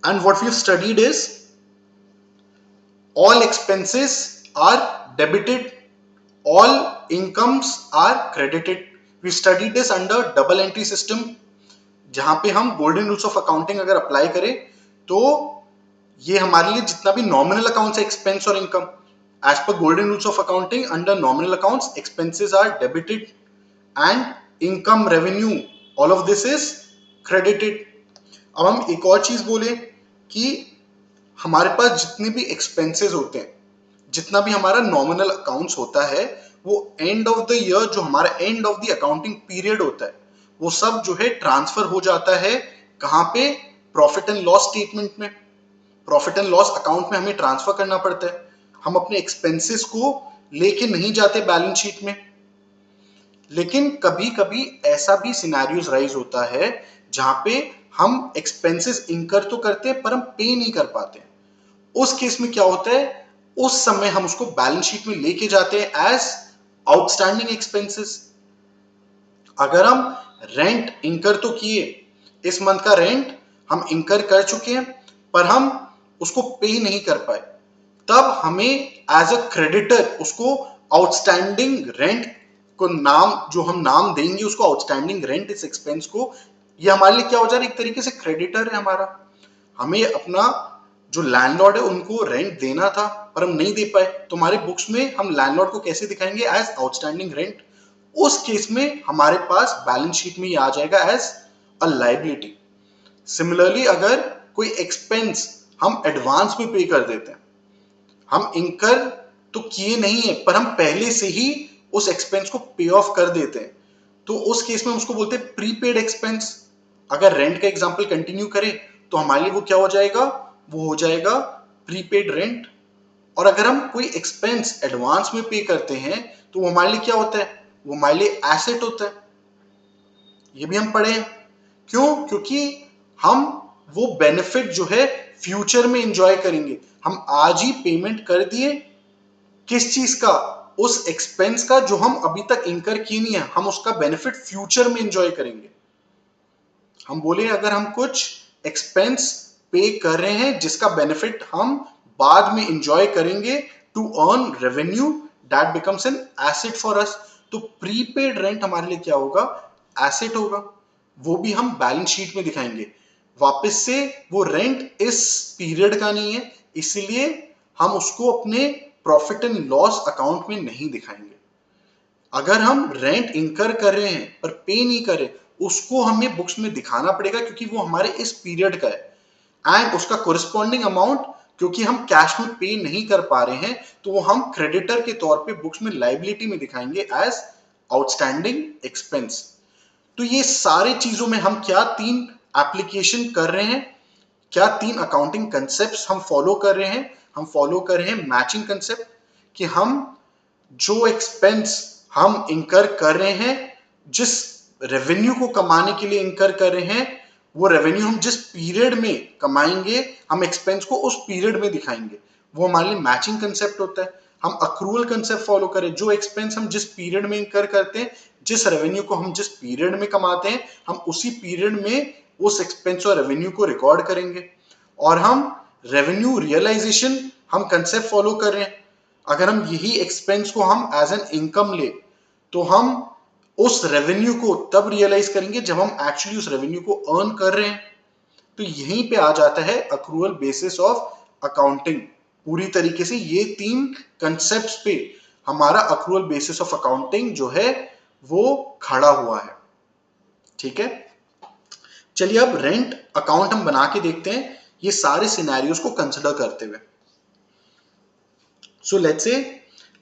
and what we've studied is all expenses are debited, all incomes are credited. We studied this under double entry system, जहां पे हम golden rules of accounting अगर apply करें तो ये हमारे लिए जितना भी नॉमिनल अकाउंट्स है, एक्सपेंस और income, as per golden rules of accounting under nominal accounts expenses are debited and income revenue all of this is credited. अब हम एक और चीज बोले कि हमारे पास जितने भी एक्सपेंसेस होते हैं, जितना भी हमारा नॉमिनल अकाउंट्स होता है, वो एंड ऑफ द ईयर, जो हमारा end of the accounting period होता है, वो सब जो है ट्रांसफर हो जाता है कहां पे? प्रॉफिट एंड लॉस स्टेटमेंट में, प्रॉफिट एंड लॉस अकाउंट में हमें ट्रांसफर करना पड़ता है. हम अपने एक्सपेंसेस को लेके नहीं जाते बैलेंस शीट में. लेकिन कभी कभी ऐसा भी सिनेरियोज राइज होता है जहां पे हम एक्सपेंसेस इंकर तो करते हैं पर हम पे नहीं कर पाते. उस केस में क्या होता है, उस समय हम उसको बैलेंस शीट में लेके जाते हैं एज आउटस्टैंडिंग एक्सपेंसेस. अगर हम रेंट इंकर तो किए, इस मंथ का रेंट हम इंकर कर चुके हैं पर हम उसको पे नहीं कर पाए, तब हमें एज अ क्रेडिटर उसको आउटस्टैंडिंग रेंट को नाम, जो हम नाम देंगे उसको आउटस्टैंडिंग रेंट इस एक्सपेंस को, ये हमारे लिए क्या हो जा रहा है, एक तरीके से क्रेडिटर है हमारा. हमें अपना जो लैंडलॉर्ड है उनको रेंट देना था पर हम नहीं दे पाए, तो हमारे बुक्स में हम लैंडलॉर्ड को कैसे दिखाएंगे? As outstanding rent. उस केस में हमारे पास बैलेंस शीट में ये आ जाएगा एज अ लायबिलिटी. सिमिलरली अगर कोई एक्सपेंस हम एडवांस में पे कर देते हैं, हम इंकर तो किए नहीं है पर हम पहले से ही उस एक्सपेंस को पे ऑफ कर देते हैं, तो उस केस में उसको बोलते हैं प्रीपेड एक्सपेंस. अगर रेंट का एग्जांपल कंटिन्यू करें तो हमारे लिए वो क्या हो जाएगा? वो हो जाएगा प्रीपेड रेंट. और अगर हम कोई एक्सपेंस एडवांस में पे करते हैं तो वो हमारे लिए क्या होता है? वो हमारे लिए एसेट होता है. ये भी हम पढ़े हैं. क्यों? क्योंकि हम वो बेनिफिट जो है फ्यूचर में एंजॉय करेंगे. हम आज ही पेमेंट कर दिए किस चीज का? उस एक्सपेंस का जो हम अभी तक इंकर किए नहीं है, हम उसका बेनिफिट फ्यूचर में एंजॉय करेंगे. हम बोले अगर हम कुछ एक्सपेंस पे कर रहे हैं जिसका बेनिफिट हम बाद में एंजॉय करेंगे to earn revenue, that becomes an asset for us. तो प्रीपेड रेंट हमारे लिए क्या होगा? एसेट होगा. वो भी हम बैलेंस शीट में दिखाएंगे. वापस से वो रेंट इस पीरियड का नहीं है, इसलिए हम उसको अपने प्रॉफिट एंड लॉस अकाउंट में नहीं दिखाएंगे. अगर हम रेंट इंकर कर रहे हैं पर पे नहीं कर रहे, उसको हमें बुक्स में दिखाना पड़ेगा क्योंकि वो हमारे इस पीरियड का है, एंड उसका कोरिस्पॉन्डिंग अमाउंट क्योंकि हम कैश में पे नहीं कर पा रहे हैं तो वो हम क्रेडिटर के तौर पे बुक्स में लायबिलिटी में दिखाएंगे एज आउटस्टैंडिंग एक्सपेंस. तो ये सारे चीजों में हम क्या तीन एप्लीकेशन कर रहे हैं, क्या तीन अकाउंटिंग कंसेप्ट हम फॉलो कर रहे हैं? हम फॉलो कर रहे हैं मैचिंग कंसेप्ट, कि हम जो एक्सपेंस हम इंकर कर रहे हैं, जिस रेवेन्यू को कमाने के लिए इंकर कर रहे हैं, वो रेवेन्यू हम जिस पीरियड में कमाएंगे, हम एक्सपेंस को उस पीरियड में दिखाएंगे. वो हमारे लिए मैचिंग कंसेप्ट होता है. हम अक्रूवल कंसेप्ट फॉलो करें, जो एक्सपेंस हम जिस पीरियड में इंकर करते हैं, जिस रेवेन्यू को हम जिस पीरियड में कमाते हैं, हम उसी पीरियड में उस एक्सपेंस और रेवेन्यू को रिकॉर्ड करेंगे. और हम रेवेन्यू रियलाइजेशन हम कंसेप्ट फॉलो कर रहे हैं. अगर हम यही एक्सपेंस को हम एज एन इनकम ले तो हम उस रेवेन्यू को तब रियलाइज करेंगे जब हम एक्चुअली उस रेवेन्यू को अर्न कर रहे हैं. तो यहीं पे आ जाता है अक्रूवल बेसिस ऑफ अकाउंटिंग. पूरी तरीके से ये तीन कंसेप्ट्स पे हमारा अक्रूवल बेसिस ऑफ अकाउंटिंग जो है वो खड़ा हुआ है. ठीक है, चलिए अब रेंट अकाउंट हम बना के देखते हैं ये सारे सिनेरियोस को कंसिडर करते हुए. सो लेट्स से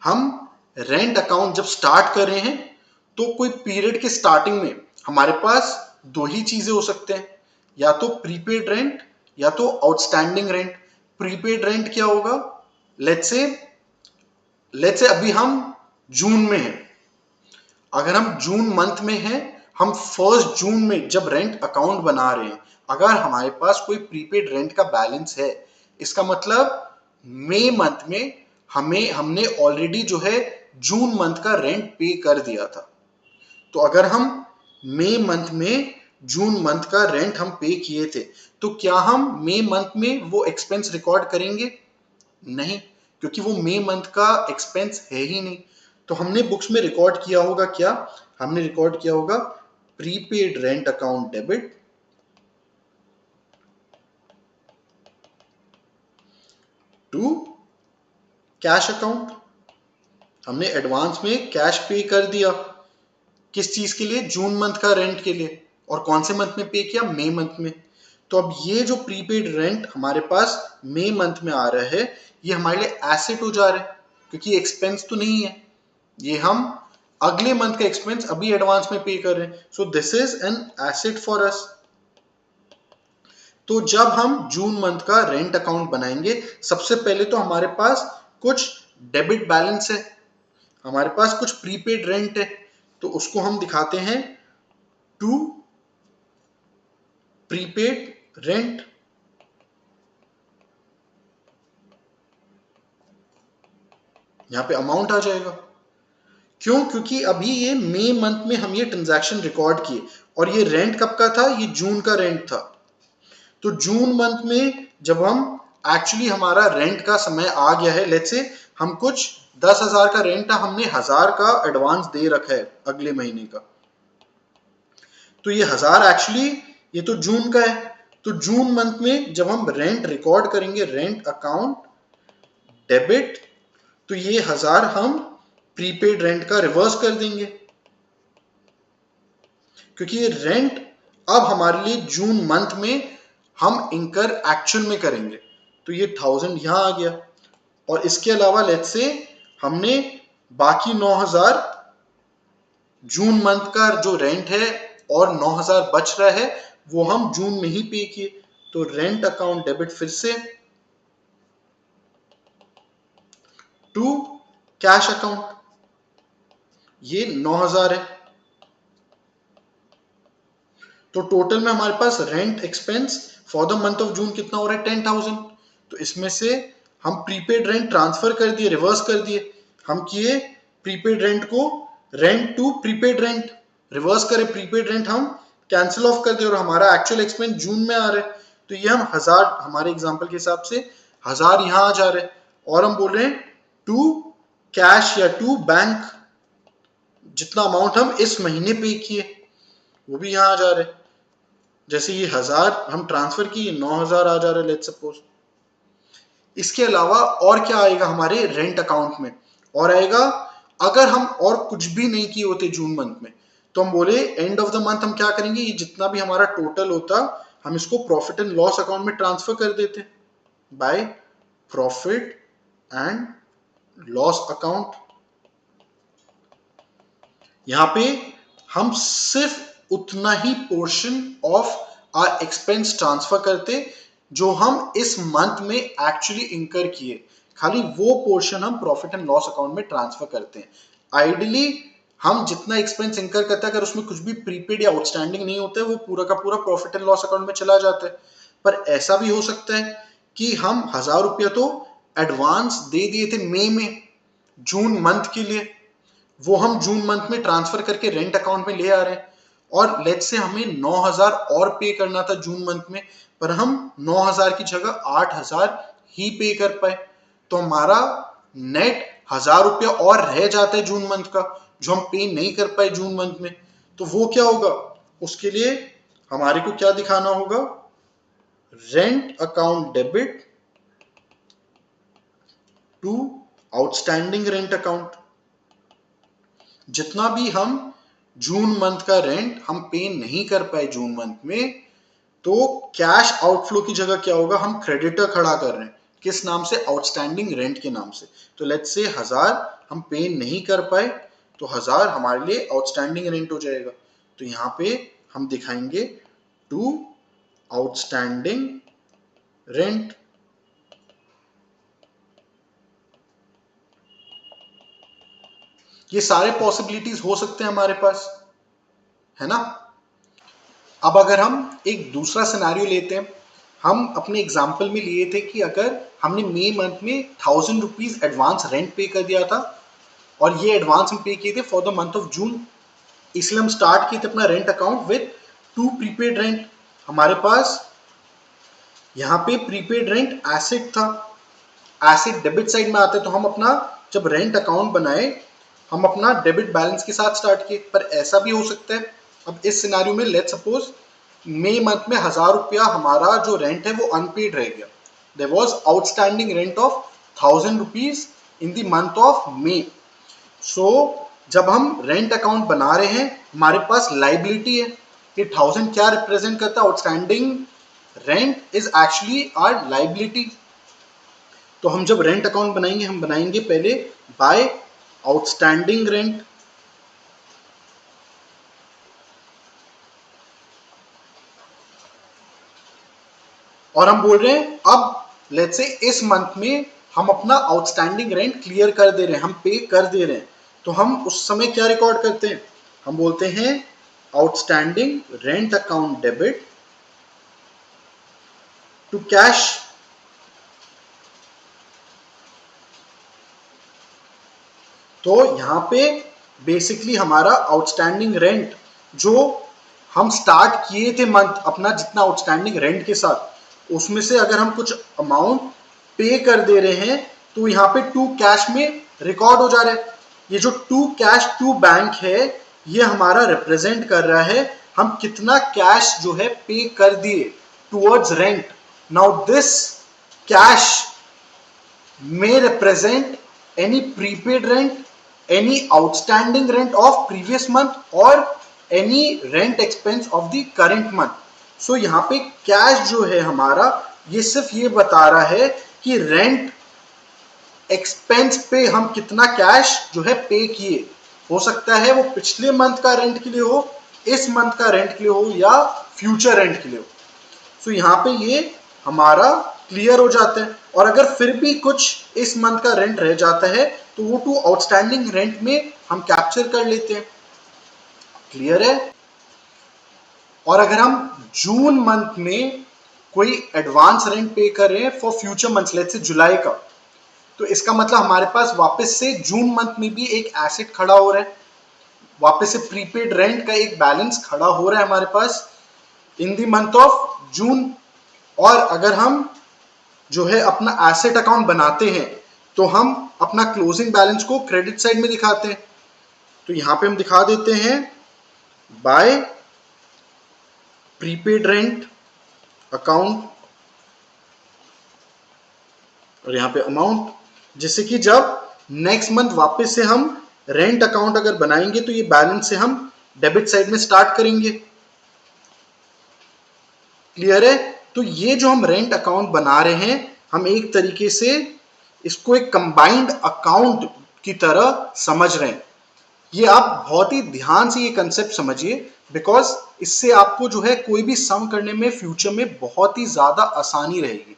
हम रेंट अकाउंट जब स्टार्ट कर रहे हैं तो कोई पीरियड के स्टार्टिंग में हमारे पास दो ही चीजें हो सकते हैं, या तो प्रीपेड रेंट या तो आउटस्टैंडिंग रेंट। प्रीपेड रेंट क्या होगा? लेट्स से अभी हम जून में हैं। अगर हम जून मंथ में हैं, हम 1 जून में जब रेंट अकाउंट बना रहे हैं, अगर हमारे पास कोई प्रीपेड रेंट का बैलेंस है, इसका मतलब मई मंथ में हमने ऑलरेडी जो है जून मंथ का रेंट पे कर दिया था। तो अगर हम मई मंथ में जून मंथ का रेंट हम पे किए थे, तो क्या हम मई मंथ में वो एक्सपेंस रिकॉर्ड करेंगे? नहीं, क्योंकि वो मई मंथ का एक्सपेंस है ही नहीं। तो हमने बुक्स में रिकॉर्ड किया होगा क्या? हमने रिकॉर्ड किया होगा prepaid rent account debit to cash account. हमने एडवांस में कैश पे कर दिया, किस चीज के लिए? जून मंथ का रेंट के लिए। और कौन से मंथ में पे किया? मई मंथ में। तो अब ये जो प्रीपेड रेंट हमारे पास मई मंथ में आ रहा है, ये हमारे लिए एसेट हो जा रहा है, क्योंकि एक्सपेंस तो नहीं है, ये हम अगले मंथ का एक्सपेंस अभी एडवांस में पे कर रहे हैं। सो this is an asset for us. तो जब हम जून मंथ का रेंट अकाउंट बनाएंगे, सबसे पहले तो हमारे पास कुछ डेबिट बैलेंस है, हमारे पास कुछ प्रीपेड रेंट है, तो उसको हम दिखाते हैं टू प्रीपेड रेंट। यहां पे अमाउंट आ जाएगा। क्यों? क्योंकि अभी ये मई मंथ में हम ये ट्रांजैक्शन रिकॉर्ड किए, और ये रेंट कब का था? ये जून का रेंट था। तो जून मंथ में जब हम एक्चुअली हमारा रेंट का समय आ गया है, लेट्स से हम कुछ 10,000 का रेंट था, हमने 1,000 का एडवांस दे रखा है अगले महीने का, तो ये 1,000 एक्चुअली ये तो जून का है। तो जून मंथ में जब हम रेंट रिकॉर्ड करेंगे, रेंट अकाउंट डेबिट, तो ये 1,000 हम प्रीपेड रेंट का रिवर्स कर देंगे, क्योंकि ये रेंट अब हमारे लिए जून मंथ में हम इंकर एक्चुअल में करेंगे। तो ये 1,000 यहां आ गया, और इसके अलावा लेट्स से हमने बाकी 9,000 जून मंथ का जो रेंट है और 9,000 बच रहा है, वो हम जून में ही पे किए। तो रेंट अकाउंट डेबिट फिर से टू कैश अकाउंट, ये 9,000 है। तो टोटल में हमारे पास rent expense for the month of June कितना हो रहा है? 10,000। तो इसमें से हम प्रीपेड रेंट ट्रांसफर कर दिए, रिवर्स कर दिए। हम किए प्रीपेड रेंट को rent to prepaid rent, reverse करें प्रीपेड रेंट, हम कैंसिल ऑफ कर दिए, और हमारा एक्चुअल एक्सपेंस जून में आ रहा है। तो ये हम 1,000, हमारे एग्जाम्पल के हिसाब से 1,000 यहां आ जा रहे हैं, और हम बोल रहे हैं टू कैश या टू बैंक, जितना अमाउंट हम इस महीने पे किए वो भी यहां आ जा रहे हैं। जैसे ये 1,000 हम ट्रांसफर किए, 9,000 आ जा रहा है लेट्स सपोज। इसके अलावा और क्या आएगा हमारे रेंट अकाउंट में? और आएगा, अगर हम और कुछ भी नहीं किए होते जून मंथ में, तो हम बोले एंड ऑफ द मंथ हम क्या करेंगे, ये जितना भी हमारा टोटल होता, हम इसको प्रॉफिट एंड लॉस अकाउंट में ट्रांसफर कर देते by profit and loss account. यहां पे हम सिर्फ उतना ही portion of our expense transfer करते जो हम इस मंथ में एक्चुअली इंकर किए, खाली वो पोर्शन हम प्रॉफिट एंड लॉस अकाउंट में ट्रांसफर करते हैं। आइडियली हम जितना एक्सपेंस इंकर करते हैं, अगर उसमें कुछ भी प्रीपेड या आउटस्टैंडिंग नहीं होता है, वो पूरा का पूरा प्रॉफिट एंड लॉस अकाउंट में चला जाता है। पर ऐसा भी हो सकता है कि हम 1,000 रुपया तो एडवांस दे दिए थे मई में जून मंथ के लिए, वो हम जून मंथ में ट्रांसफर करके रेंट अकाउंट में ले आ रहे हैं, और लेट्स से हमें 9,000 और पे करना था जून मंथ में, पर हम 9,000 की जगह 8,000 ही पे कर पाए। तो हमारा नेट 1,000 रुपया और रह जाता है जून मंथ का, जो हम पे नहीं कर पाए जून मंथ में। तो वो क्या होगा? उसके लिए हमारे को क्या दिखाना होगा? Rent account debit to outstanding rent account. जितना भी हम जून मंथ का रेंट हम पे नहीं कर पाए जून मंथ में, तो कैश आउटफ्लो की जगह क्या होगा? हम क्रेडिटर खड़ा कर रहे हैं। किस नाम से? आउटस्टैंडिंग रेंट के नाम से। तो लेट्स से 1000 हम पे नहीं कर पाए, तो 1000 हमारे लिए आउटस्टैंडिंग रेंट हो जाएगा। तो यहाँ पे हम दिखाएंगे टू आउटस्टैंडिंग रेंट। ये सारे पॉसिबिलिटीज हो सकते हैं हमारे पास, है ना। अब अगर हम एक दूसरा सिनेरियो लेते हैं, हम अपने एग्जाम्पल में लिए थे कि अगर हमने मई मंथ में 1000 रुपीज एडवांस रेंट पे कर दिया था, और ये एडवांस हम पे किए थे फॉर द मंथ ऑफ जून, इसलिए हम स्टार्ट किए थे अपना rent account with 2 prepaid rent. हमारे पास यहाँ पे प्रीपेड रेंट एसेट था, एसेट डेबिट साइड में आते, तो हम अपना जब रेंट अकाउंट बनाए हम अपना डेबिट बैलेंस के साथ स्टार्ट किए। पर ऐसा भी हो सकता है, अब इस सिनेरियो में लेट्स सपोज मई मंथ में 1000 रुपया हमारा जो रेंट है वो अनपेड रह गया। There was outstanding rent of 1000 rupees in the month of May. So जब हम रेंट अकाउंट बना रहे हैं हमारे पास लाइबिलिटी है। ये 1000 क्या रिप्रेजेंट करता है? Outstanding rent is actually our liability. तो हम जब रेंट अकाउंट बनाएंगे, हम बनाएंगे पहले बाय आउटस्टैंडिंग रेंट, और हम बोल रहे हैं अब लेट्स से इस मंथ में हम अपना आउटस्टैंडिंग रेंट क्लियर कर दे रहे हैं, हम पे कर दे रहे हैं। तो हम उस समय क्या रिकॉर्ड करते हैं? हम बोलते हैं outstanding rent account debit to cash. तो यहां पे बेसिकली हमारा आउटस्टैंडिंग रेंट जो हम स्टार्ट किए थे मंथ अपना जितना आउटस्टैंडिंग रेंट के साथ, उसमें से अगर हम कुछ अमाउंट पे कर दे रहे हैं तो यहाँ पे टू कैश में रिकॉर्ड हो जा रहा है। ये जो टू कैश टू बैंक है ये हमारा रिप्रेजेंट कर रहा है हम कितना कैश जो है पे कर दिए towards rent. Now this cash may represent any prepaid rent, any outstanding rent of previous month or any rent expense of the current month. So यहाँ पे कैश जो है हमारा ये सिर्फ ये बता रहा है कि रेंट एक्सपेंस पे हम कितना कैश जो है पे किए। हो सकता है वो पिछले मंथ का रेंट के लिए हो, इस मंथ का रेंट के लिए हो, या फ्यूचर रेंट के लिए हो। सो यहाँ पे ये हमारा क्लियर हो जाता है। और अगर फिर भी कुछ इस मंथ का रेंट रह जाता है तो वो टू आउटस्टैंडिंग रेंट में हम कैप्चर कर लेते हैं। क्लियर है। और अगर हम जून मंथ में कोई एडवांस रेंट पे कर रहे हैं for future months, let's say जुलाई का, तो इसका मतलब हमारे पास वापस से जून मंथ में भी एक एसेट खड़ा हो रहा है, वापस से प्रीपेड रेंट का एक बैलेंस खड़ा हो रहा है हमारे पास in the month of June. और अगर हम जो है अपना एसेट अकाउंट बनाते हैं तो हम अपना क्लोजिंग बैलेंस को क्रेडिट साइड में दिखाते हैं। तो यहां पे हम दिखा देते हैं बाय प्रीपेड रेंट अकाउंट और यहां पे अमाउंट, जिससे कि जब नेक्स्ट मंथ वापस से हम रेंट अकाउंट अगर बनाएंगे तो ये बैलेंस से हम डेबिट साइड में स्टार्ट करेंगे। क्लियर है। तो ये जो हम रेंट अकाउंट बना रहे हैं हम एक तरीके से इसको एक कंबाइंड अकाउंट की तरह समझ रहे हैं। ये आप बहुत ही ध्यान से ये कंसेप्ट समझिए, बिकॉज इससे आपको जो है कोई भी सम करने में फ्यूचर में बहुत ही ज्यादा आसानी रहेगी।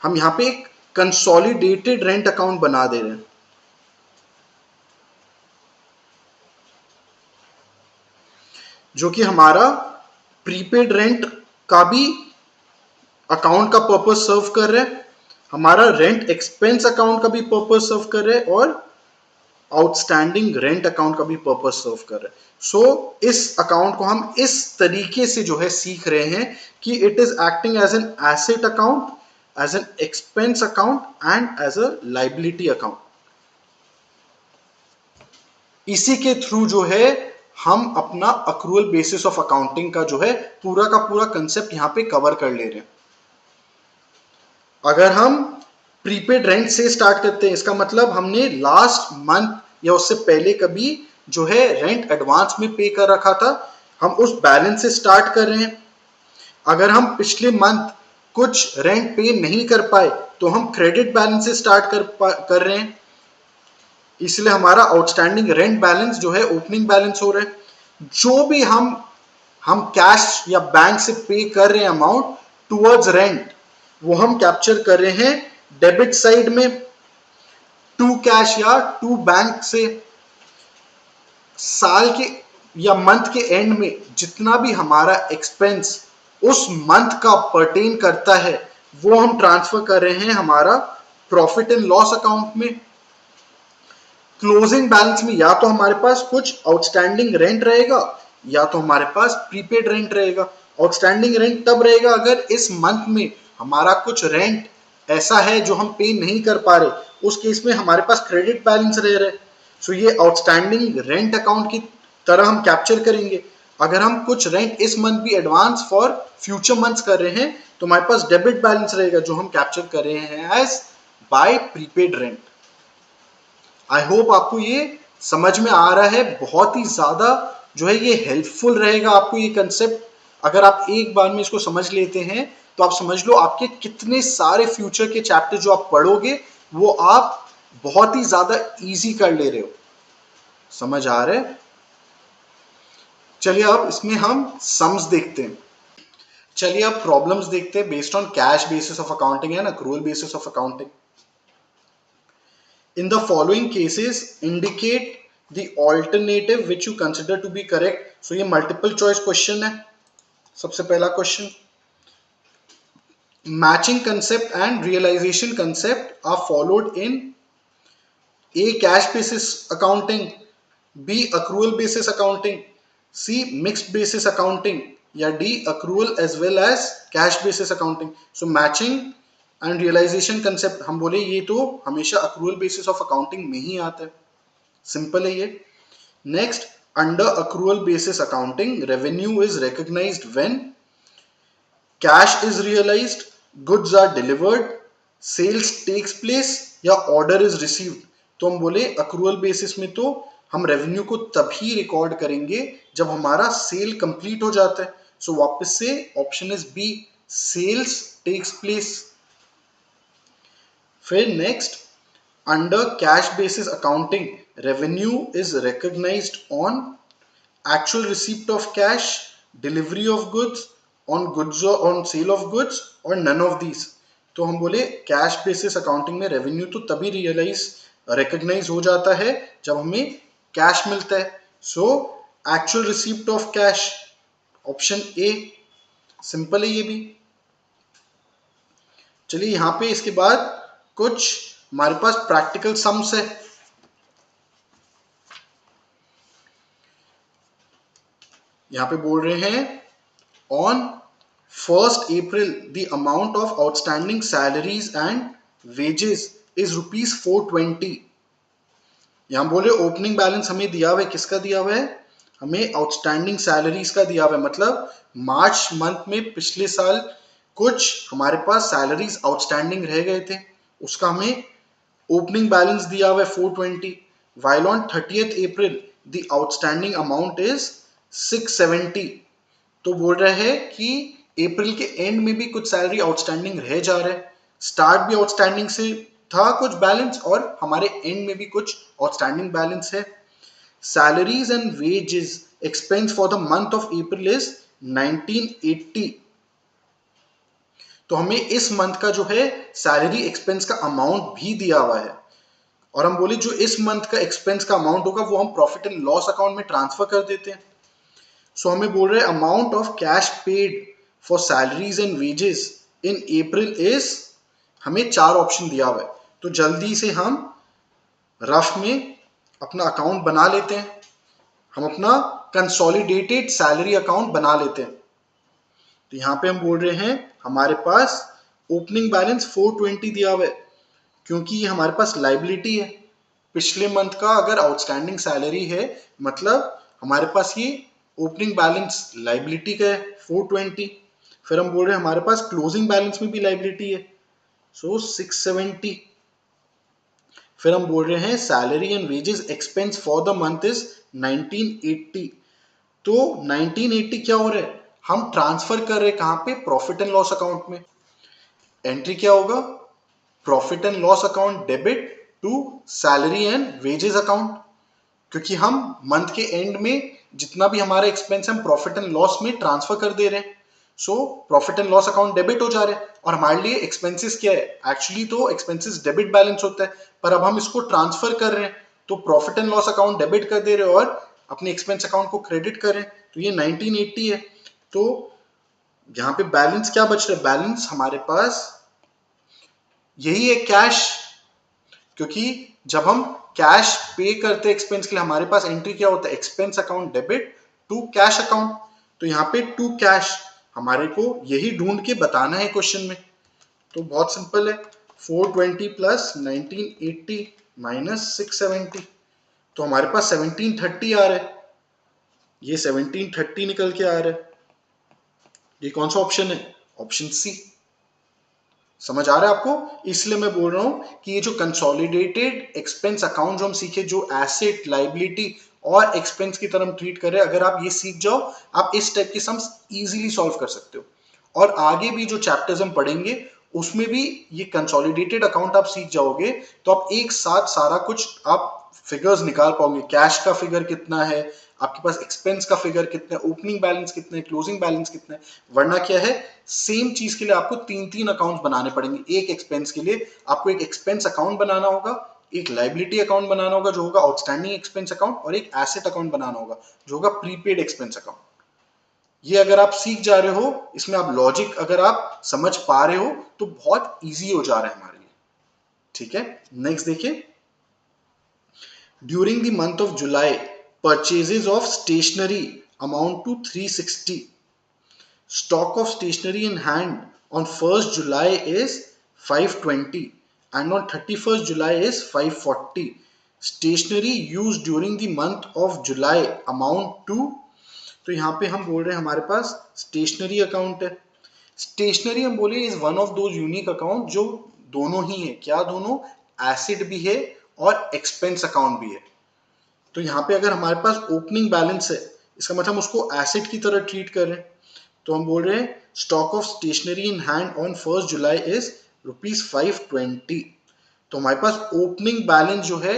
हम यहाँ पे एक कंसोलिडेटेड रेंट अकाउंट बना दे रहे हैं, जो कि हमारा प्रीपेड रेंट का भी अकाउंट का पर्पस सर्व कर रहे हैं, हमारा रेंट एक्सपेंस अकाउंट का भी पर्पस सर्व कर रहे हैं, और आउटस्टैंडिंग रेंट अकाउंट का भी पर्पस सर्व कर रहे हैं। सो इस अकाउंट को हम इस तरीके से जो है सीख रहे हैं कि it is acting as an asset account, as an expense account and as a liability account. इसी के थ्रू जो है हम अपना अक्रूअल बेसिस ऑफ अकाउंटिंग का जो है पूरा का पूरा कंसेप्ट यहां पे कवर कर ले रहे हैं। अगर हम प्रीपेड रेंट से स्टार्ट करते हैं, इसका मतलब हमने लास्ट मंथ या उससे पहले कभी जो है रेंट एडवांस में पे कर रखा था, हम उस बैलेंस से स्टार्ट कर रहे हैं। अगर हम पिछले मंथ कुछ रेंट पे नहीं कर पाए तो हम क्रेडिट बैलेंस से स्टार्ट कर रहे हैं, इसलिए हमारा आउटस्टैंडिंग रेंट बैलेंस जो है ओपनिंग बैलेंस हो रहा है। जो भी हम कैश या बैंक से पे कर रहे हैं अमाउंट टुवर्ड्स रेंट, वो हम कैप्चर कर रहे हैं डेबिट साइड में टू कैश या टू बैंक से। साल के या मंथ के एंड में जितना भी हमारा एक्सपेंस उस मंथ का पर्टेन करता है वो हम ट्रांसफर कर रहे हैं हमारा प्रॉफिट एंड लॉस अकाउंट में। क्लोजिंग बैलेंस में या तो हमारे पास कुछ आउटस्टैंडिंग रेंट रहेगा या तो हमारे पास प्रीपेड रेंट रहेगा। आउटस्टैंडिंग रेंट तब रहेगा अगर इस मंथ में हमारा कुछ रेंट ऐसा है जो हम पे नहीं कर पा रहे, उस केस में हमारे पास क्रेडिट बैलेंस रह रहा है। सो ये आउटस्टैंडिंग रेंट अकाउंट की तरह हम कैप्चर करेंगे। अगर हम कुछ रेंट इस मंथ भी एडवांस फॉर फ्यूचर मंथ्स कर रहे हैं तो हमारे पास डेबिट बैलेंस रहेगा जो हम कैप्चर कर रहे हैं as by prepaid rent. I hope आपको ये समझ में आ रहा है। बहुत ही ज्यादा जो है ये हेल्पफुल रहेगा आपको ये कंसेप्ट। अगर आप एक बार में इसको समझ लेते हैं तो आप समझ लो आपके कितने सारे फ्यूचर के चैप्टर जो आप पढ़ोगे वो आप बहुत ही ज्यादा इजी कर ले रहे हो। समझ आ रहा है? चलिए अब इसमें हम सम्स देखते हैं। चलिए अब प्रॉब्लम्स देखते हैं based on cash basis of accounting and accrual basis of accounting. In the following cases, indicate the alternative which you consider to be correct. So ये multiple choice question है। सबसे पहला question, matching concept and realization concept are followed in A cash basis accounting, B accrual basis accounting, C mixed basis accounting या D accrual as well as cash basis accounting. So matching and realisation concept हम बोले ये तो हमेशा accrual basis of accounting में ही आता है। Simple है ये। Next, under accrual basis accounting revenue is recognised when cash is realised, goods are delivered, sales takes place या ऑर्डर इज रिसीव्ड। तो हम बोले अक्रूवल बेसिस में तो हम रेवेन्यू को तभी रिकॉर्ड करेंगे जब हमारा सेल कंप्लीट हो जाता है। सो वापस से option is B, sales takes place. फिर next, under cash basis accounting revenue is recognised on actual receipt of cash, delivery of goods, on sale of goods और नन ऑफ दीज। तो हम बोले कैश बेसिस अकाउंटिंग में revenue तो तभी recognise हो जाता है जब हमें कैश मिलता है। So actual receipt of cash, option A. Simple है ये भी। चलिए यहां पे इसके बाद कुछ हमारे पास प्रैक्टिकल सम्स है। यहां पे बोल रहे हैं on 1st April the amount of outstanding salaries and wages is ₹420। यहां बोले ओपनिंग बैलेंस हमें दिया हुआ है, किसका दिया हुआ है? हमें आउटस्टैंडिंग सैलरीज का दिया हुआ है। मतलब मार्च मंथ में पिछले साल कुछ हमारे पास सैलरीज आउटस्टैंडिंग रह गए थे, उसका हमें ओपनिंग बैलेंस दिया हुआ है 420। While on 30th April the outstanding amount is 670। तो बोल रहा है कि अप्रैल के एंड में भी कुछ सैलरी आउटस्टैंडिंग रह जा रहा है। स्टार्ट भी आउटस्टैंडिंग से था कुछ बैलेंस और हमारे एंड में भी कुछ आउटस्टैंडिंग बैलेंस है। Salaries and wages expense for the month of April is 1980। तो हमें इस मंथ का जो है सैलरी एक्सपेंस का अमाउंट भी दिया हुआ है और हम बोले जो इस मंथ का एक्सपेंस का अमाउंट होगा वो हम प्रॉफिट एंड लॉस अकाउंट में ट्रांसफर कर देते हैं। सो हमें बोल रहे हैं amount of cash paid for salaries and wages in April is, हमें 4 ऑप्शन दिया हुआ है। तो जल्दी से हम रफ में अपना अकाउंट बना लेते हैं। हम अपना कंसोलिडेटेड सैलरी अकाउंट बना लेते हैं। तो यहां पे हम बोल रहे हैं हमारे पास ओपनिंग बैलेंस 420 दिया हुआ है क्योंकि ये हमारे पास लाइबिलिटी है। पिछले मंथ का अगर आउटस्टैंडिंग सैलरी है मतलब हमारे पास ये ओपनिंग बैलेंस लाइबिलिटी का है 420। फिर हम बोल रहे हैं हमारे पास क्लोजिंग बैलेंस में भी लाइबिलिटी है, सो 670। फिर हम बोल रहे हैं salary and wages expense for the month is 1980। तो 1980 क्या हो रहा है? हम ट्रांसफर कर रहे हैं कहां पे? प्रॉफिट एंड लॉस अकाउंट में। एंट्री क्या होगा, profit and loss account debit to salary and wages account, क्योंकि हम मंथ के एंड में जितना भी हमारा एक्सपेंस हम प्रॉफिट एंड लॉस में ट्रांसफर कर दे रहे हैं, so profit and loss account debit हो जा रहे हैं। और हमारे लिए एक्सपेंसेस क्या है, एक्चुअली तो एक्सपेंसेस डेबिट बैलेंस होता है, पर अब हम इसको ट्रांसफर कर रहे हैं तो profit and loss account debit कर दे रहे हैं और अपने एक्सपेंस अकाउंट को क्रेडिट कर रहे हैं, तो ये 1980 है। तो यहाँ पे बैलेंस क्या बच रहा है, बैलेंस हमारे पास यही है कैश, क्योंकि जब हम कैश पे करते हैं एक्सपेंस के लिए हमारे पास एंट्री क्या होता है, expense account debit to cash account. तो यहाँ पे टू कैश हमारे को यही ढूंढ के बताना है क्वेश्चन में, तो बहुत सिंपल है, 420 प्लस 1980 माइनस 670, तो हमारे पास 1730 आ रहा है, ये 1730 निकल के आ रहा है। ये कौन सा ऑप्शन है, ऑप्शन सी। समझ आ रहा है आपको, इसलिए मैं बोल रहा हूं कि ये जो कंसोलिडेटेड एक्सपेंस अकाउंट जो हम सीखे, जो एसेट लाइबिलिटी और एक्सपेंस की तरह ट्रीट कर रहे हैं, अगर आप ये सीख जाओ आप इस टाइप के सम्स इजीली सॉल्व कर सकते हो। और आगे भी जो चैप्टर्स हम पढ़ेंगे उसमें भी ये कंसोलिडेटेड अकाउंट आप सीख जाओगे, तो आप एक साथ सारा कुछ आप फिगर्स निकाल पाओगे, कैश का फिगर कितना है, आपके पास एक्सपेंस का फिगर कितना है, ओपनिंग बैलेंस कितना है, क्लोजिंग बैलेंस कितना है। वरना क्या है, सेम चीज के लिए आपको तीन तीन अकाउंट बनाने पड़ेंगे। एक एक्सपेंस के लिए आपको एक एक्सपेंस अकाउंट बनाना होगा, एक लाइबिलिटी अकाउंट बनाना होगा जो होगा आउटस्टैंडिंग एक्सपेंस अकाउंट, और एक एसेट अकाउंट बनाना होगा जो होगा प्रीपेड एक्सपेंस अकाउंट। ये अगर आप सीख जा रहे हो, इसमें आप लॉजिक अगर आप समझ पा रहे हो तो बहुत इजी हो जा रहा है हमारे लिए। ठीक है, नेक्स्ट देखिए, during the month of July purchases of stationery amount to 360, stock of stationery in hand on 1st July is 520 and on 31st July is 540. Stationery used during the month of July amount to, तो यहाँ पे हम बोल रहे हैं हमारे पास stationery account है। Stationery हम बोले is one of those unique account जो दोनों ही है, क्या दोनों, एसिड भी है और एक्सपेंस अकाउंट भी है। तो यहाँ पे अगर हमारे पास ओपनिंग बैलेंस है, इसका मतलब हम उसको एसिड की तरह ट्रीट कर रहे हैं, तो हम बोल रहे हैं stock of stationery in hand on 1st July is ₹520। तो हमारे पास ओपनिंग बैलेंस जो है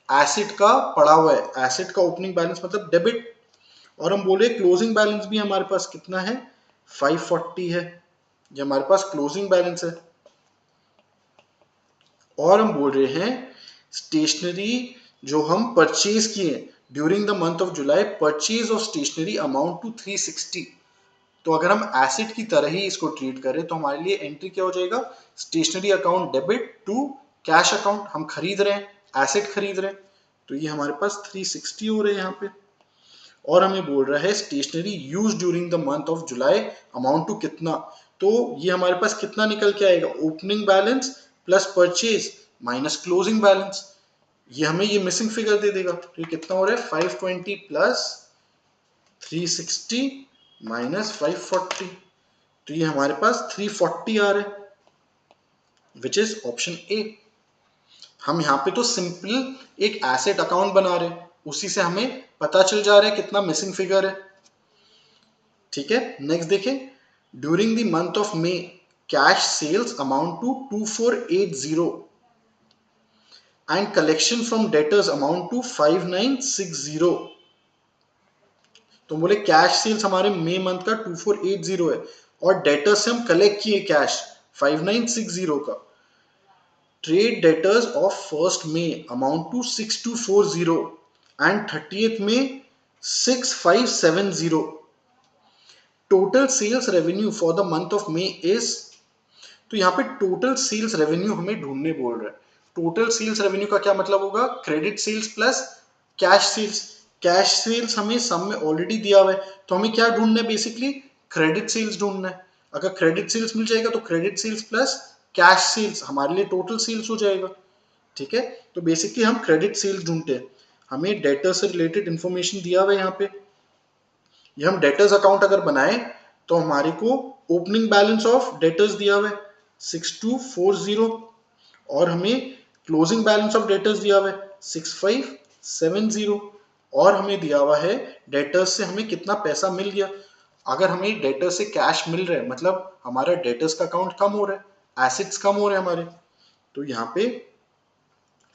एसिड का पड़ा हुआ है, एसिड का ओपनिंग बैलेंस मतलब डेबिट, और हम बोले क्लोजिंग बैलेंस भी हमारे पास कितना है, 540 है, ये हमारे पास क्लोजिंग बैलेंस है। और हम बोल रहे हैं स्टेशनरी जो हम परचेज किए during the month of July, purchase of stationery amount to 360। तो अगर हम एसिड की तरह ही इसको ट्रीट करें तो हमारे लिए एंट्री क्या हो जाएगा, stationery account debit to cash account, हम खरीद रहे हैं, एसिड खरीद रहे हैं, तो ये हमारे पास 360 हो रहे हैं यहाँ पे। और हमें बोल रहा है stationery use during the month of July amount to कितना, तो ये हमारे पास कितना निकल के आएगा, opening balance plus purchase minus closing balance, ये हमें ये मिसिंग फिगर दे देगा। तो ये कितना हो रहा है, 520 प्लस 360 माइनस 540, तो ये हमारे पास 340 आ रहा है, विच इज ऑप्शन ए। हम यहाँ पे तो सिंपल एक एसेट अकाउंट बना रहे हैं, उसी से हमें पता चल जा रहा है कितना मिसिंग फिगर है। ठीक है, नेक्स्ट देखें, during the month of May cash sales amount to 2480 and collection from debtors amount to 5960। तो बोले कैश सेल्स हमारे मई मंथ का 2480 है और डेटर्स से हम कलेक्ट किए कैश 5960 का। Trade debtors of 1st May amount to 6240 and 30th May 6570। Total sales revenue for the month of May is, तो यहाँ पे टोटल सेल्स रेवेन्यू हमें ढूंढने बोल रहा है। टोटल सेल्स रेवेन्यू का क्या मतलब होगा, credit sales plus cash sales. Cash sales हमें सम में ऑलरेडी दिया हुआ है, तो हमें क्या ढूंढना है, बेसिकली क्रेडिट सेल्स ढूंढना है। अगर क्रेडिट सेल्स मिल जाएगा तो credit sales plus cash sales हमारे लिए टोटल सेल्स हो जाएगा। ठीक है, तो बेसिकली हम क्रेडिट सेल्स ढूंढते हैं, हमें डेटर से रिलेटेड इंफॉर्मेशन दिया हुआ है यहाँ पे। ये हम डेटर्स अकाउंट अगर बनाए तो हमारे को ओपनिंग बैलेंस ऑफ डेटर्स दिया हुआ है 6240, और हमें क्लोजिंग बैलेंस ऑफ डेटर्स दिया हुआ है 6570, और हमें दिया हुआ है डेटर्स से हमें कितना पैसा मिल गया। अगर हमें डेटर्स से कैश मिल रहा है मतलब हमारा डेटर्स का अकाउंट कम हो रहा एसेट्स कम हो रहे हैं हमारे, तो यहाँ पे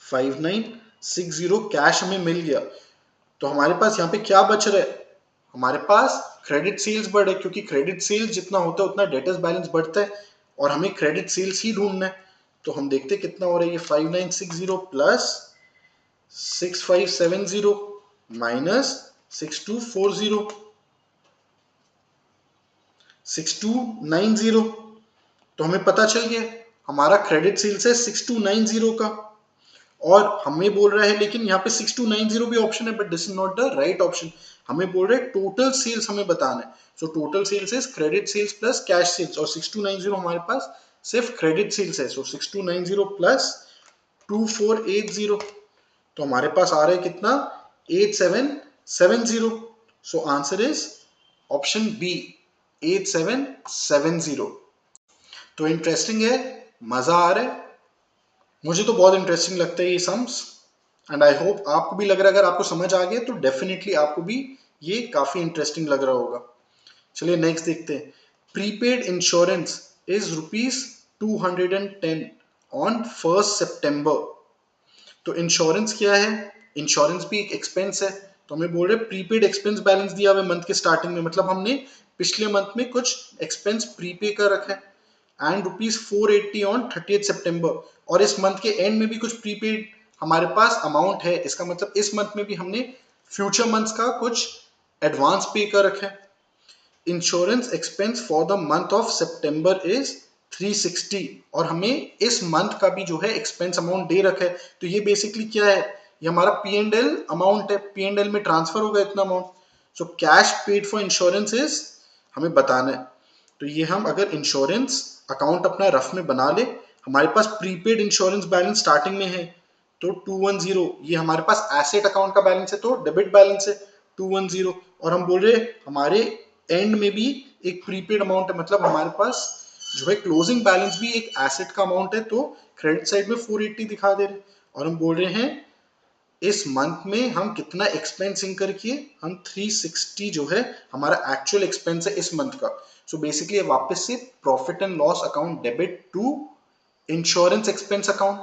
5960 कैश हमें मिल गया। तो हमारे पास यहाँ पे क्या बच रहा है, हमारे पास क्रेडिट सेल्स बढ़े, क्योंकि क्रेडिट सेल्स जितना होता है उतना डेटर्स बैलेंस बढ़ता है और हमें क्रेडिट सेल्स ही ढूंढना है। तो हम देखते कितना हो रहा है, ये 5960 प्लस 6570 माइनस 6240 6290। तो हमें पता चल गया हमारा क्रेडिट सेल्स है 6290 का, और हमें बोल रहा है, लेकिन यहाँ पे 6290 भी ऑप्शन है but this is not the right option. हमें बोल रहे हैं टोटल सेल्स हमें बताना है। So total sales is credit sales plus cash sales, और 6290 हमारे पास सिर्फ क्रेडिट सेल्स है। सो 6290 प्लस 2480, तो हमारे पास आ रहा है कितना, 8770। So answer is option B 8770। तो इंटरेस्टिंग है, मजा आ रहा है, मुझे तो बहुत इंटरेस्टिंग लगता है ये सम्स, एंड आई होप आपको भी लग रहा है। अगर आपको समझ आ गया तो डेफिनेटली आपको भी ये काफी इंटरेस्टिंग लग रहा होगा। चलिए नेक्स्ट देखते हैं। प्रीपेड इंश्योरेंस इज ₹210 ऑन 1 सितंबर। तो इंश्योरेंस क्या है, इंश्योरेंस भी एक एक्सपेंस है। तो हमें बोल रहे हैं प्रीपेड एक्सपेंस बैलेंस दिया हुआ है मंथ के स्टार्टिंग में, मतलब हमने पिछले मंथ में कुछ एक्सपेंस प्रीपे कर रखा है, एंड ₹480 ऑन 30 सितंबर, और इस मंथ के एंड में भी कुछ प्रीपेड हमारे पास अमाउंट है। इसका मतलब इस मंथ में भी हमने फ्यूचर मंथ्स का कुछ एडवांस पे कर रखा है। Insurance expense for the month of September is 360, और हमें इस मंथ का भी जो है एक्सपेंस अमाउंट दे रखा है। तो ये बेसिकली क्या है, ये हमारा P&L अमाउंट है, P&L में ट्रांसफर होगा इतना amount. So cash paid for insurance is हमें बताना है। तो ये हम अगर इंश्योरेंस अकाउंट अपना रफ में बना ले, हमारे पास प्रीपेड इंश्योरेंस बैलेंस स्टार्टिंग में है तो 210, ये हमारे पास एसेट अकाउंट का बैलेंस है तो डेबिट बैलेंस है 210, और हम बोल रहे हमारे एंड में भी एक प्रीपेड अमाउंट है, मतलब हमारे पास जो है क्लोजिंग बैलेंस भी एक एसेट का अमाउंट है, तो क्रेडिट साइड में 480 दिखा दे रहे, और हम बोल रहे हैं इस मंथ में हम कितना एक्सपेंस इंकर किए, हम 360 जो है हमारा एक्चुअल एक्सपेंस है इस मंथ का। सो बेसिकली वापस से profit and loss account debit to insurance expense account,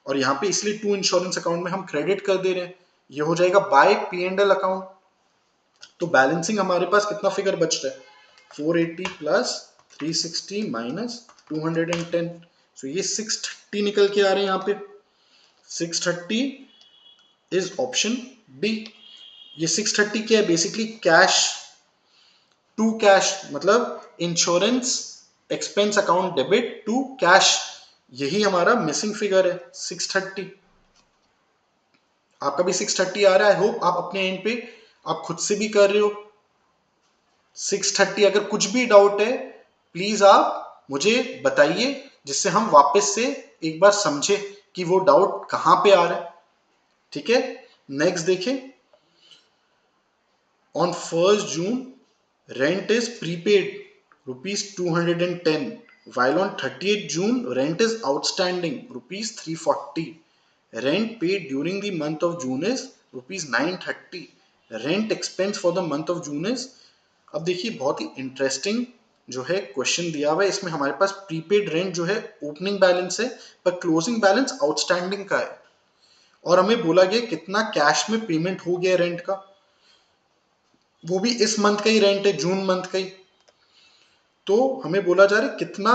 और यहाँ पे इसलिए टू इंश्योरेंस अकाउंट में हम क्रेडिट कर दे रहे हैं, ये हो जाएगा बाय P&L अकाउंट। तो बैलेंसिंग हमारे पास कितना फिगर बच रहा है, 480 प्लस 360 माइनस 210, सो ये 630 निकल के आ रहे हैं यहाँ पे। 630 इज ऑप्शन डी। ये 630 क्या है, बेसिकली कैश टू कैश, मतलब insurance expense account debit to cash, यही हमारा मिसिंग फिगर है 630। आपका भी 630 आ रहा है, आई होप आप अपने एंड पे आप खुद से भी कर रहे हो 630। अगर कुछ भी डाउट है प्लीज आप मुझे बताइए, जिससे हम वापस से एक बार समझे कि वो डाउट कहां पे आ रहा है। ठीक है, नेक्स्ट देखें। On 1 June rent is prepaid ₹210, while on 30th June rent is outstanding ₹340. Rent paid during the month of June is ₹930. Rent expense for the month of June is, अब देखिए बहुत ही इंटरेस्टिंग जो है क्वेश्चन दिया हुआ है। इसमें हमारे पास प्रीपेड रेंट जो है ओपनिंग बैलेंस है, पर क्लोजिंग बैलेंस आउटस्टैंडिंग का है, और हमें बोला गया कितना कैश में पेमेंट हो गया रेंट का, वो भी इस मंथ का ही रेंट है, जून मंथ का ही। तो हमें बोला जा रहा है कितना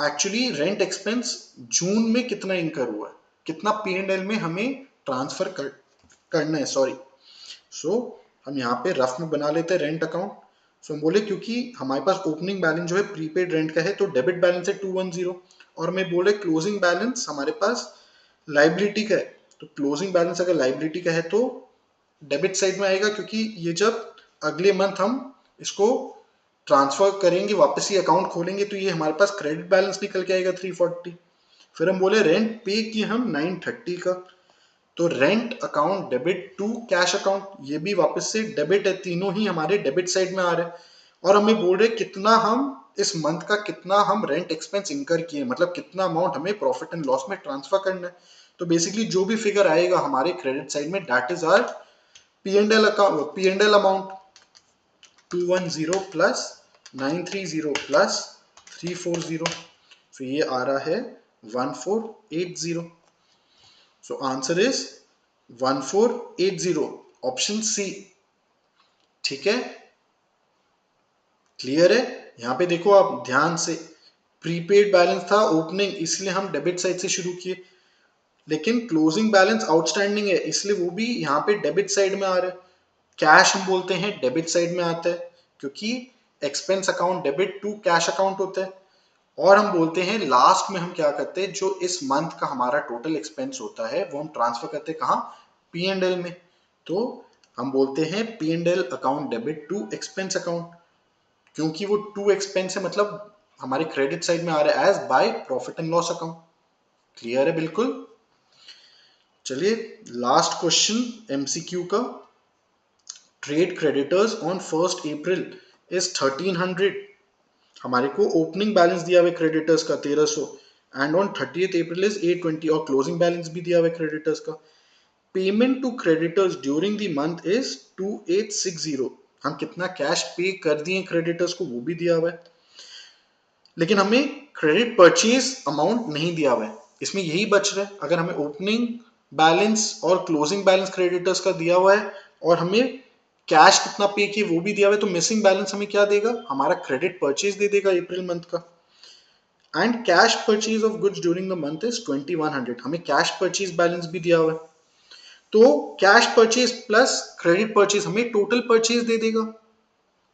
एक्चुअली रेंट एक्सपेंस जून में कितना इनकर हुआ है, कितना P&L में हमें ट्रांसफर करना है, सॉरी। सो हम यहाँ पे रफ में बना लेते हैं रेंट अकाउंट। सो हम बोले क्योंकि हमारे पास ओपनिंग बैलेंस जो है प्रीपेड रेंट का है तो डेबिट बैलेंस है 210, और मैं बोले क्लोजिंग बैलेंस हमारे पास लाइबिलिटी का है, तो क्लोजिंग बैलेंस अगर लाइबिलिटी का है तो डेबिट साइड में आएगा, क्योंकि ये जब अगले मंथ हम इसको ट्रांसफर करेंगे, वापस ही अकाउंट खोलेंगे, तो ये हमारे पास क्रेडिट बैलेंस निकल के आएगा 340। फिर हम बोले रेंट पे किए हम 930 का, तो rent account debit to cash account, ये भी वापस से डेबिट है, तीनों ही हमारे डेबिट साइड में आ रहे हैं। और हमें बोल रहे कितना हम इस मंथ का कितना हम रेंट एक्सपेंस इंकर किए, मतलब कितना अमाउंट हमें प्रॉफिट एंड लॉस में ट्रांसफर करना है। तो बेसिकली जो भी फिगर आएगा हमारे क्रेडिट साइड में दैट इज आवर P&L अकाउंट, P&L अमाउंट 210 प्लस 930 प्लस 340, तो ये आ रहा है 1480। So answer is 1480, option C. ठीक है, क्लियर है। यहां पे देखो आप ध्यान से, प्रीपेड बैलेंस था ओपनिंग, इसलिए हम डेबिट साइड से शुरू किए, लेकिन क्लोजिंग बैलेंस आउटस्टैंडिंग है इसलिए वो भी यहाँ पे डेबिट साइड में आ रहा है। कैश हम बोलते हैं डेबिट साइड में आता है, क्योंकि expense account debit to cash account होता है। और हम बोलते हैं लास्ट में हम क्या करते हैं, जो इस मंथ का हमारा टोटल एक्सपेंस होता है वो हम ट्रांसफर करते हैं कहाँ, पी एंड एल में। तो हम बोलते हैं P and L account debit to expense account, क्योंकि वो टू एक्सपेंस है, मतलब हमारे क्रेडिट साइड में आ रहा है as by profit and loss account. Clear है बिल्कुल। चलिए लास्ट क्वेश्चन एमसीक्यू का। Trade creditors on 1 April is 1300। हमारे को ओपनिंग बैलेंस दिया हुआ क्रेडिटर्स का 1300 and on 30th April is 820, और क्लोजिंग बैलेंस भी दिया हुआ क्रेडिटर्स का। Payment to creditors during the month is 2860। हम कितना कैश पे कर दिए क्रेडिटर्स को वो भी दिया हुआ है, लेकिन हमें क्रेडिट परचेज अमाउंट नहीं दिया हुआ है। इसमें यही बच रहा है, अगर हमें ओपनिंग बैलेंस और क्लोजिंग बैलेंस क्रेडिटर्स का दिया हुआ है और हमें कैश कितना पे किए वो भी दिया हुआ है, तो मिसिंग बैलेंस हमें क्या देगा, हमारा क्रेडिट परचेज दे देगा अप्रैल मंथ का। And cash purchase of goods during the month is 2100। हमें कैश परचेज बैलेंस भी दिया हुआ है, तो cash purchase plus credit purchase हमें टोटल परचेज दे देगा।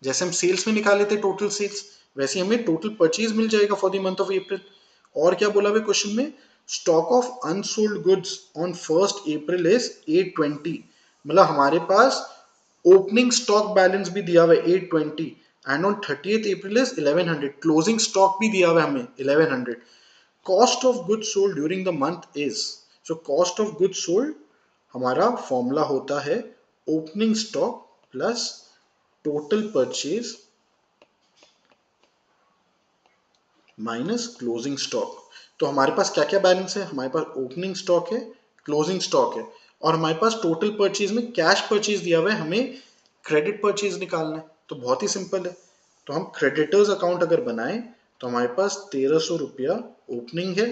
जैसे हम सेल्स में निकाले थे टोटल सेल्स, वैसे हमें टोटल परचेज मिल जाएगा for the month of April. और क्या बोला हुआ क्वेश्चन में, stock of unsold goods on 1 April is 820। मतलब हमारे पास ओपनिंग स्टॉक बैलेंस भी दिया हुआ है 820 and on 30th April is 1100। Closing stock भी दिया हुआ है हमें 1100। Cost of goods sold during the month is, so cost of goods sold हमारा फॉर्मूला होता है opening stock plus total purchase minus closing stock. तो हमारे पास क्या क्या बैलेंस है, हमारे पास ओपनिंग स्टॉक है, क्लोजिंग स्टॉक है, और हमारे पास टोटल परचेज में कैश परचेज दिया हुआ है, हमें क्रेडिट परचेज निकालना है। तो बहुत ही सिंपल है, तो हम क्रेडिटर्स अकाउंट अगर बनाएं तो हमारे पास 1300 रुपया ओपनिंग है,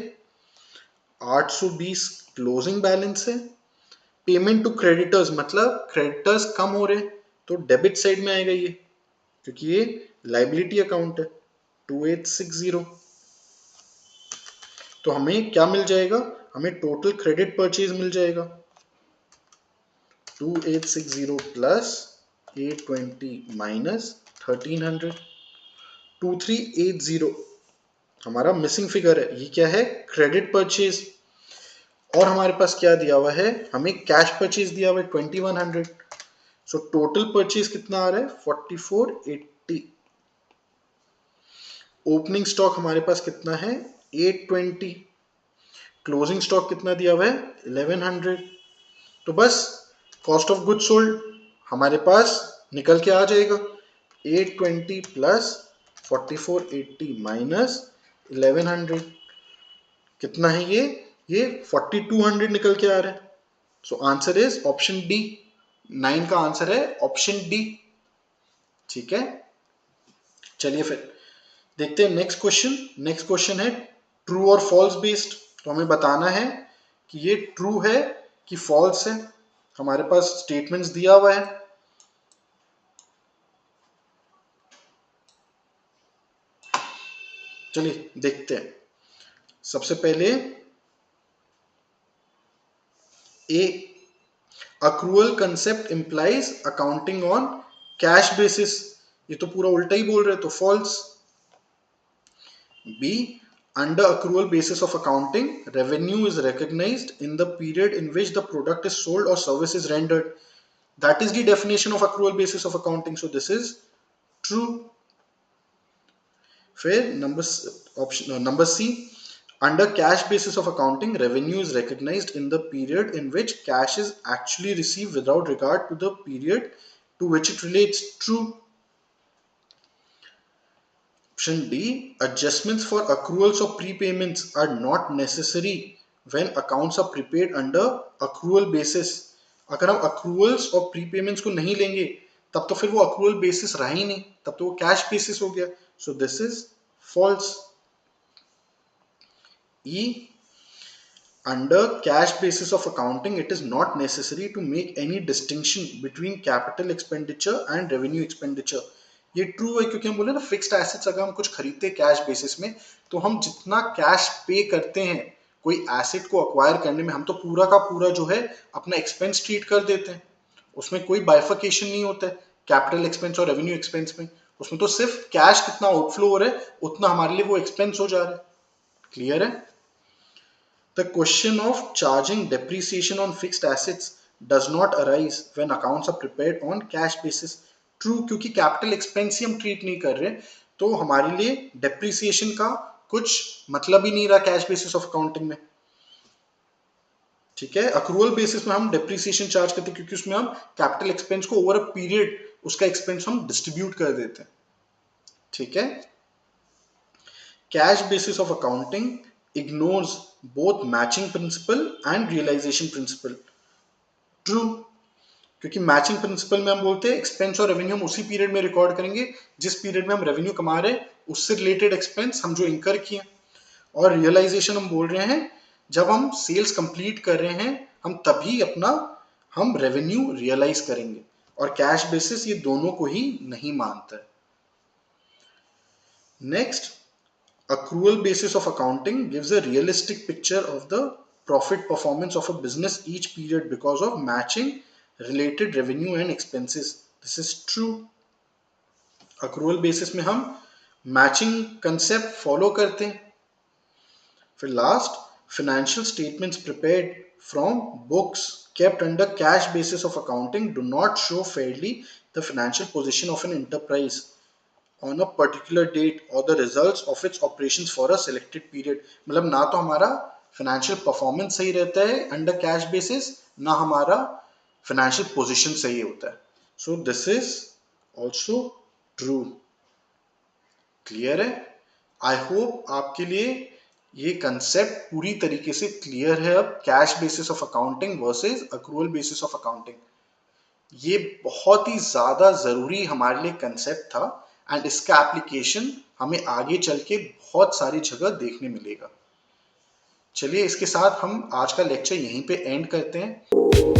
820 क्लोजिंग बैलेंस है। पेमेंट टू क्रेडिटर्स मतलब क्रेडिटर्स कम हो रहे, तो डेबिट साइड में आएगा ये, क्योंकि ये लाइबिलिटी अकाउंट है 2860। तो हमें क्या मिल जाएगा, हमें टोटल क्रेडिट परचेज मिल जाएगा 2860 प्लस 820 माइनस 1300। 2380 हमारा मिसिंग फिगर है, ये क्या है, क्रेडिट परचेज। और हमारे पास क्या दिया हुआ है, हमें कैश परचेज दिया हुआ है 2100। सो टोटल परचेज कितना आ रहा है 4480। ओपनिंग स्टॉक हमारे पास कितना है 820, क्लोजिंग स्टॉक कितना दिया हुआ है 1100। तो बस कॉस्ट ऑफ गुड सोल्ड हमारे पास निकल के आ जाएगा 820 प्लस 4480 माइनस 1100। कितना है ये 4200 निकल के आ रहा है। सो आंसर इज ऑप्शन डी। 9 का आंसर है ऑप्शन डी। ठीक है, चलिए फिर देखते हैं नेक्स्ट क्वेश्चन। नेक्स्ट क्वेश्चन है ट्रू और फॉल्स बेस्ड। तो हमें बताना है कि ये ट्रू है कि फॉल्स है। हमारे पास स्टेटमेंट्स दिया हुआ है, चलिए देखते हैं। सबसे पहले A, accrual concept implies accounting on cash basis. ये तो पूरा उल्टा ही बोल रहे, तो false. B, under accrual basis of accounting, revenue is recognized in the period in which the product is sold or service is rendered. That is the definition of accrual basis of accounting. So this is true. फिर number C, under cash basis of accounting, revenue is recognized in the period in which cash is actually received without regard to the period to which it relates. True. Option D, adjustments for accruals or prepayments are not necessary when accounts are prepaid under accrual basis. अगर हम accruals और prepayments को नहीं लेंगे तब तो फिर वो accrual basis रहा ही नहीं, तब तो वो cash basis हो गया. So this is false. E, under cash basis of accounting, it is not necessary to make any distinction between capital expenditure and revenue expenditure. ये ट्रू है क्योंकि हम बोले ना फिक्स्ड एसेट्स अगर हम कुछ खरीदते हैं कैश बेसिस में तो हम जितना कैश पे करते हैं कोई एसेट को अक्वायर करने में हम तो पूरा का पूरा जो है अपना एक्सपेंस ट्रीट कर देते हैं, उसमें कोई बाइफिकेशन नहीं होता है कैपिटल एक्सपेंस और रेवेन्यू एक्सपेंस में, उसमें तो सिर्फ कैश कितना आउटफ्लो हो रहा है उतना हमारे लिए वो एक्सपेंस हो जा रहा है। क्लियर है? The question of charging depreciation on fixed assets does not arise when accounts are prepared on cash basis. True, क्योंकि कैपिटल एक्सपेंस ही हम ट्रीट नहीं कर रहे तो हमारे लिए डेप्रिसिएशन का कुछ मतलब ही नहीं रहा कैश बेसिस ऑफ अकाउंटिंग में। ठीक है, अक्रूवल बेसिस में हम डेप्रिसिएशन चार्ज करते हैं क्योंकि उसमें हम कैपिटल एक्सपेंस को ओवर अ पीरियड उसका एक्सपेंस हम डिस्ट्रीब्यूट कर देते हैं। ठीक है, cash basis of accounting ignores both matching principle and realization principle. True, क्योंकि मैचिंग प्रिंसिपल में हम बोलते हैं एक्सपेंस और रेवेन्यू हम उसी पीरियड में रिकॉर्ड करेंगे जिस पीरियड में हम रेवेन्यू कमा रहे हैं उससे रिलेटेड एक्सपेंस हम जो इंकर किए, और रियलाइजेशन हम बोल रहे हैं जब हम सेल्स कंप्लीट कर रहे हैं हम तभी अपना हम रेवेन्यू रियलाइज करेंगे, और कैश बेसिस ये दोनों को ही नहीं मानता है। Next, accrual basis of accounting gives a realistic picture of the profit performance of a business each period because of matching related revenue and expenses. This is true. accrual basis में हम matching concept follow करते हैं। फिर last, financial statements prepared from books kept under cash basis of accounting do not show fairly the financial position of an enterprise on a particular date or the results of its operations for a selected period. मतलब ना तो हमारा financial performance सही रहता है under cash basis, ना हमारा financial position सही होता है। So this is also true. Clear है? आई होप आपके लिए ये कंसेप्ट पूरी तरीके से क्लियर है अब cash basis of accounting versus accrual basis of accounting. ये बहुत ही ज्यादा जरूरी हमारे लिए कंसेप्ट था एंड इसका एप्लीकेशन हमें आगे चल के बहुत सारी जगह देखने मिलेगा। चलिए इसके साथ हम आज का लेक्चर यहीं पे एंड करते हैं।